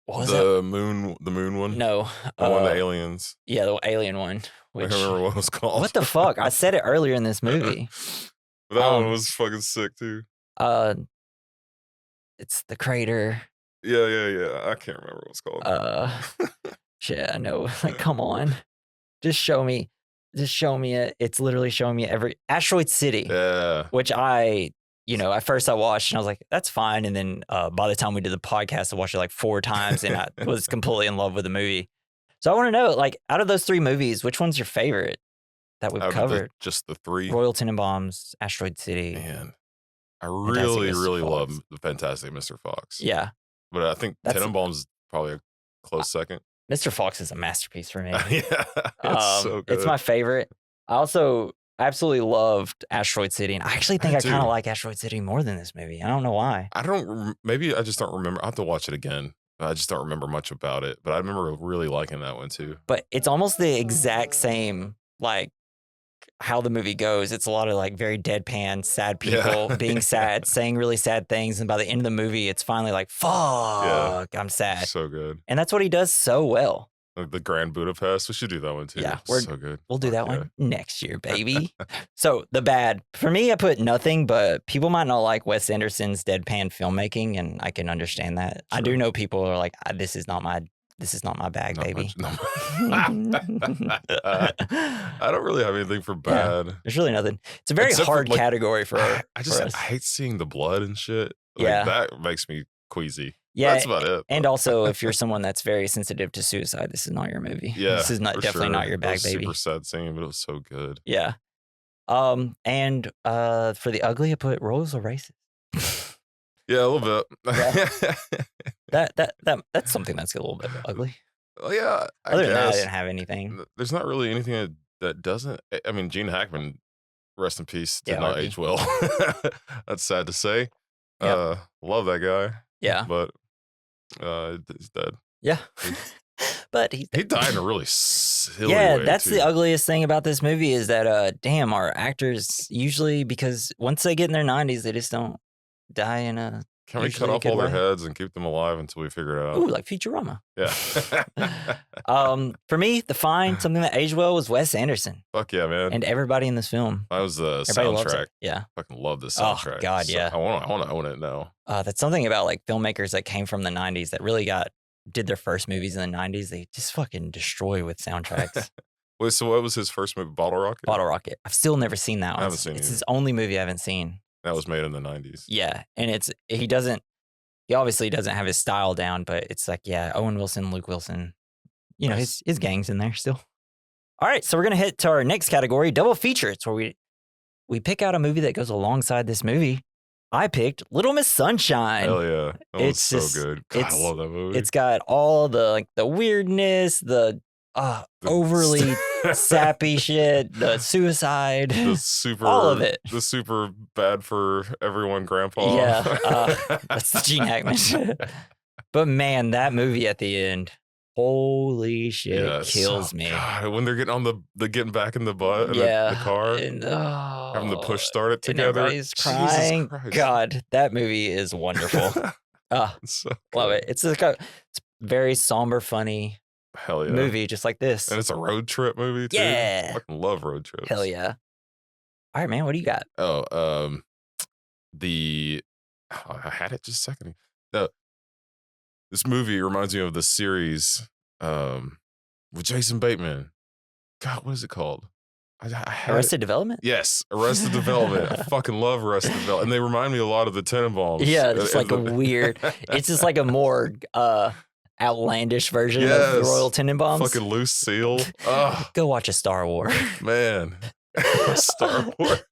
what was the moon one? No. The one of the aliens. Yeah, the alien one. I don't remember what it was called. What the fuck? I said it earlier in this movie. That one was fucking sick too. it's the crater. Yeah. I can't remember what it's called. Shit, I know. Like, come on. Just show me it. It's literally showing me every Asteroid City. Yeah. Which at first I watched and I was like, that's fine. And then by the time we did the podcast, I watched it like 4 times and I was completely in love with the movie. So I want to know, like, out of those 3 movies, which one's your favorite that we've covered? Just the 3. Royal Tenenbaums, Asteroid City. Man, I really love the Fantastic Mr. Fox. Yeah. But I think Tenenbaums is probably a close second. Mr. Fox is a masterpiece for me. Yeah, it's so good. It's my favorite. I also absolutely loved Asteroid City, and I actually think I kind of like Asteroid City more than this movie. I don't know why. Maybe I just don't remember. I have to watch it again. I just don't remember much about it, but I remember really liking that one too. But it's almost the exact same, like, how the movie goes. It's a lot of like very deadpan, sad people being sad, saying really sad things, and by the end of the movie, it's finally like, fuck, I'm sad. So good. And that's what he does so well. Like the Grand Budapest. We should do that one too. Yeah, so good. We'll do that one next year, baby. So the bad for me, I put nothing, but people might not like Wes Anderson's deadpan filmming, and I can understand that. Sure. I do know people are like, this is not my bag, baby. I don't really have anything for bad. Yeah, there's really nothing. It's a very hard category for us. I hate seeing the blood and shit. Like, that makes me queasy. Yeah, that's about it. And also, if you're someone that's very sensitive to suicide, this is not your movie. Yeah, this is definitely not your bag, baby. Super sad scene, but it was so good. Yeah. And for the ugly, I put Royals or Races. Yeah, a little bit. Yeah. That's something that's a little bit ugly. Oh yeah. Other than that, I didn't have anything. There's not really anything that doesn't. I mean, Gene Hackman, rest in peace, did not age well. That's sad to say. Yep. Love that guy. Yeah, but he's dead. Yeah. But he died in a really silly way. That's the ugliest thing about this movie is that damn, our actors usually, because once they get in their 90s, they just don't die in a. Can we cut off all their heads and keep them alive until we figure it out? Ooh, like Futurama. Yeah. For me, something that aged well was Wes Anderson. Fuck yeah, man. And everybody in this film. That was the soundtrack. Yeah. Fucking love this soundtrack. Oh, God, yeah. I want to own it now. That's something about like filmmakers that came from the 90s that really did their first movies in the 90s. They just fucking destroy with soundtracks. Wait, so what was his first movie? Bottle Rocket? Bottle Rocket. I've still never seen that one. I haven't seen it. It's his only movie I haven't seen. That was made in the 90s. Yeah. And he obviously doesn't have his style down, but it's like, Owen Wilson, Luke Wilson, his gang's in there still. All right. So we're going to hit to our next category, double feature. It's where we pick out a movie that goes alongside this movie. I picked Little Miss Sunshine. Hell yeah. It's so good. God, I love that movie. It's got all the weirdness, the overly sappy shit, the suicide, all of it. The super bad for everyone grandpa. Yeah, that's the Gene Hackman shit. But man, that movie at the end, holy shit, kills me. God, when they're getting back in the the car, and having the push start it together. Everybody's crying. God, that movie is wonderful. Love it. It's very somber, funny. Hell yeah. Movie just like this. And it's a road trip movie too. Yeah. I fucking love road trips. Hell yeah. All right, man. What do you got? I had it just a second. This movie reminds me of the series with Jason Bateman. God, what is it called? Arrested Development? Yes, Arrested Development. I fucking love Arrested Development. And they remind me a lot of the Tenenbaums. Yeah, it's like a weird, it's just like a more outlandish version of the Royal Tenenbaums. Fucking Loose Seal. Go watch a Star Wars. Man. Star Wars.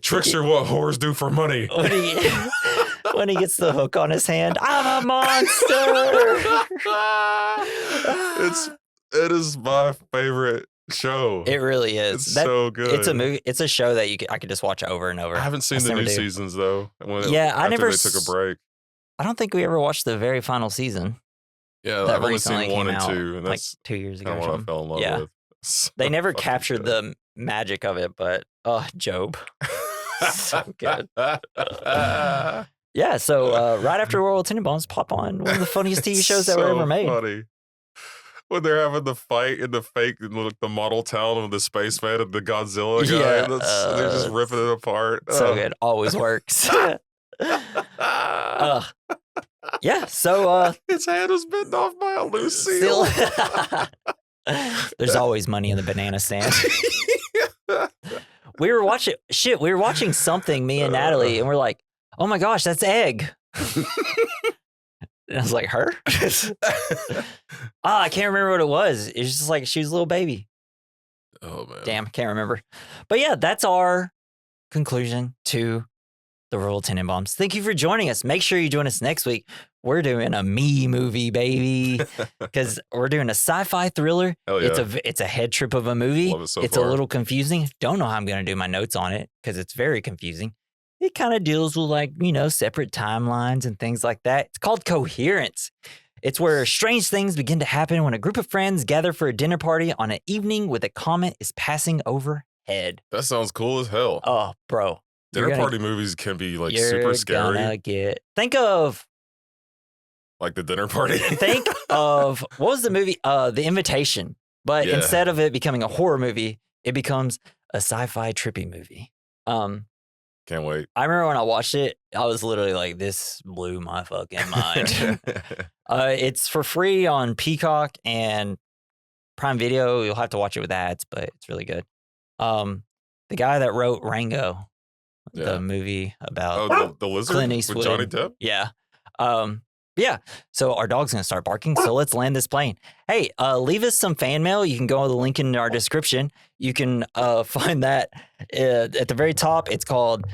Trickster, what whores do for money. When he gets the hook on his hand, I'm a monster. It is my favorite show. It really is. It's so good. It's a movie. It's a show that I could just watch over and over. I haven't seen the new seasons though. After they took a break. I don't think we ever watched the very final season. Yeah, I've only seen 1 and 2, and that's like 2 years ago. Kind of what I fell in love with. So they never captured the magic of it, but Job, so good. Yeah, so right after Royal Tenenbaums, pop on one of the funniest TV shows that were ever made. Funny. When they're having the fight in the fake, the model town of the spaceman and the Godzilla guy, they're just ripping it apart. So good, always works. Yeah, so its hand was bitten off by a loose seal. There's always money in the banana stand. We were watching something, me and Natalie, and we're like, oh my gosh, that's Egg. And I was like, her? I can't remember what it was. It's just like she was a little baby. Oh, man. Damn, I can't remember. But yeah, that's our conclusion to the Royal Tenenbaums. Thank you for joining us. Make sure you join us next week. We're doing a me movie, baby, because we're doing a sci-fi thriller. Hell yeah. It's a head trip of a movie. Love it so it's far. a little confusing. Don't know how I'm going to do my notes on it because it's very confusing. It kind of deals with separate timelines and things like that. It's called Coherence. It's where strange things begin to happen when a group of friends gather for a dinner party on an evening with a comet is passing overhead. That sounds cool as hell. Oh, bro. Dinner party movies can be super scary. Think of like The Dinner Party. Think of what was the movie? The Invitation. But instead of it becoming a horror movie, it becomes a sci-fi trippy movie. Can't wait. I remember when I watched it, I was literally like, this blew my fucking mind. It's for free on Peacock and Prime Video. You'll have to watch it with ads, but it's really good. The guy that wrote Rango, the movie about the lizard Clint Eastwood with Johnny Depp. Yeah. Yeah. So our dog's going to start barking. So let's land this plane. Hey, leave us some fan mail. You can go to the link in our description. You can find that at the very top. It's called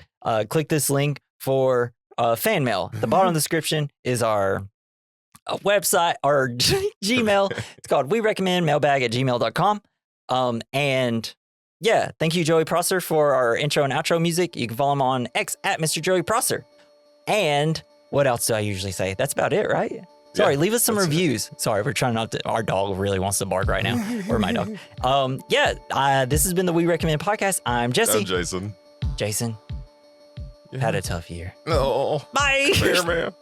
click this link for fan mail. At the bottom of the description is our website, our Gmail. It's called we recommend mailbag@gmail.com. And yeah, thank you, Joey Prosser, for our intro and outro music. You can follow him on X at Mr. Joey Prosser. And what else do I usually say? That's about it, right? Sorry, leave us some reviews. Sorry, we're trying not to. Our dog really wants to bark right now, or my dog. This has been the We Recommend podcast. I'm Jesse. I'm Jason. Jason, had a tough year. No. Bye. Fair, man.